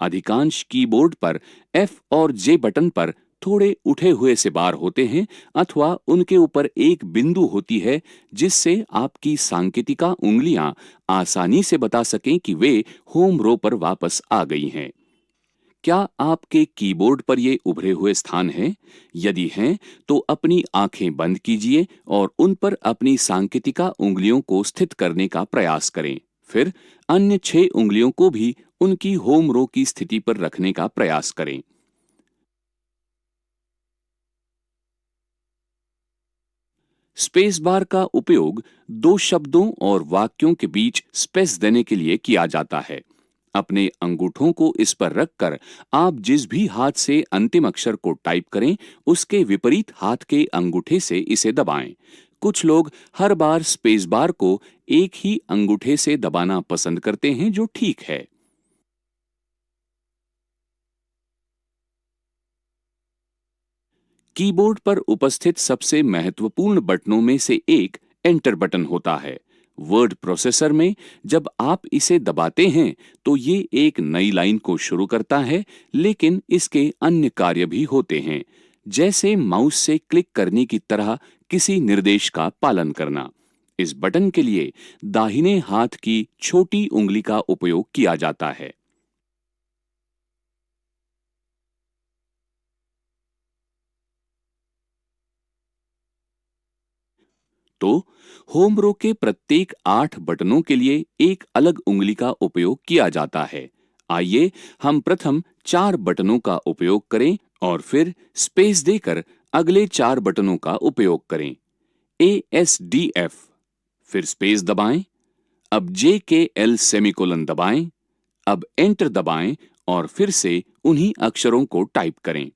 अधिकांश कीबोर्ड पर F और J बटन पर थोड़े उठे हुए से बार होते हैं अथवा उनके ऊपर एक बिंदु होती है, जिससे आपकी सांकेतिका उंगलियां आसानी से बता सकें कि वे होम रो पर वापस आ गई हैं। क्या आपके कीबोर्ड पर ये उभरे हुए स्थान हैं? यदि हैं, तो अपनी आंखें बंद कीजिए और उन पर अपनी सांकेतिका उंगलियों को स्थित करने का प्रयास करें। फिर अन्य 6 उंगलियों को भी उनकी होम रो की स्थिति पर रखने का प्रयास करें। स्पेस बार का उपयोग 2 शब्दों और वाक्यों के बीच स्पेस देने के लिए किया जाता है। अपने अंगूठों को इस पर रखकर आप जिस भी हाथ से अंतिम अक्षर को टाइप करें, उसके विपरीत हाथ के अंगूठे से इसे दबाएं। कुछ लोग हर बार स्पेस बार को एक ही अंगूठे से दबाना पसंद करते हैं, जो ठीक है। कीबोर्ड पर उपस्थित सबसे महत्वपूर्ण बटनों में से एक एंटर बटन होता है। वर्ड प्रोसेसर में जब आप इसे दबाते हैं तो ये एक नई लाइन को शुरू करता है, लेकिन इसके अन्य कार्य भी होते हैं, जैसे माउस से क्लिक करने की तरह किसी निर्देश का पालन करना। इस बटन के लिए दाहिने हाथ की छोटी उंगली का उपयोग किया जाता है। तो होम रो के प्रत्येक 8 बटनों के लिए एक अलग उंगली का उपयोग किया जाता है। आइए हम प्रथम 4 बटनों का उपयोग करें और फिर स्पेस देकर अगले 4 बटनों का उपयोग करें। ASDF, फिर स्पेस दबाएं। अब JKL सेमीकोलन दबाएं। अब एंटर दबाएं और फिर से उन्हीं अक्षरों को टाइप करें।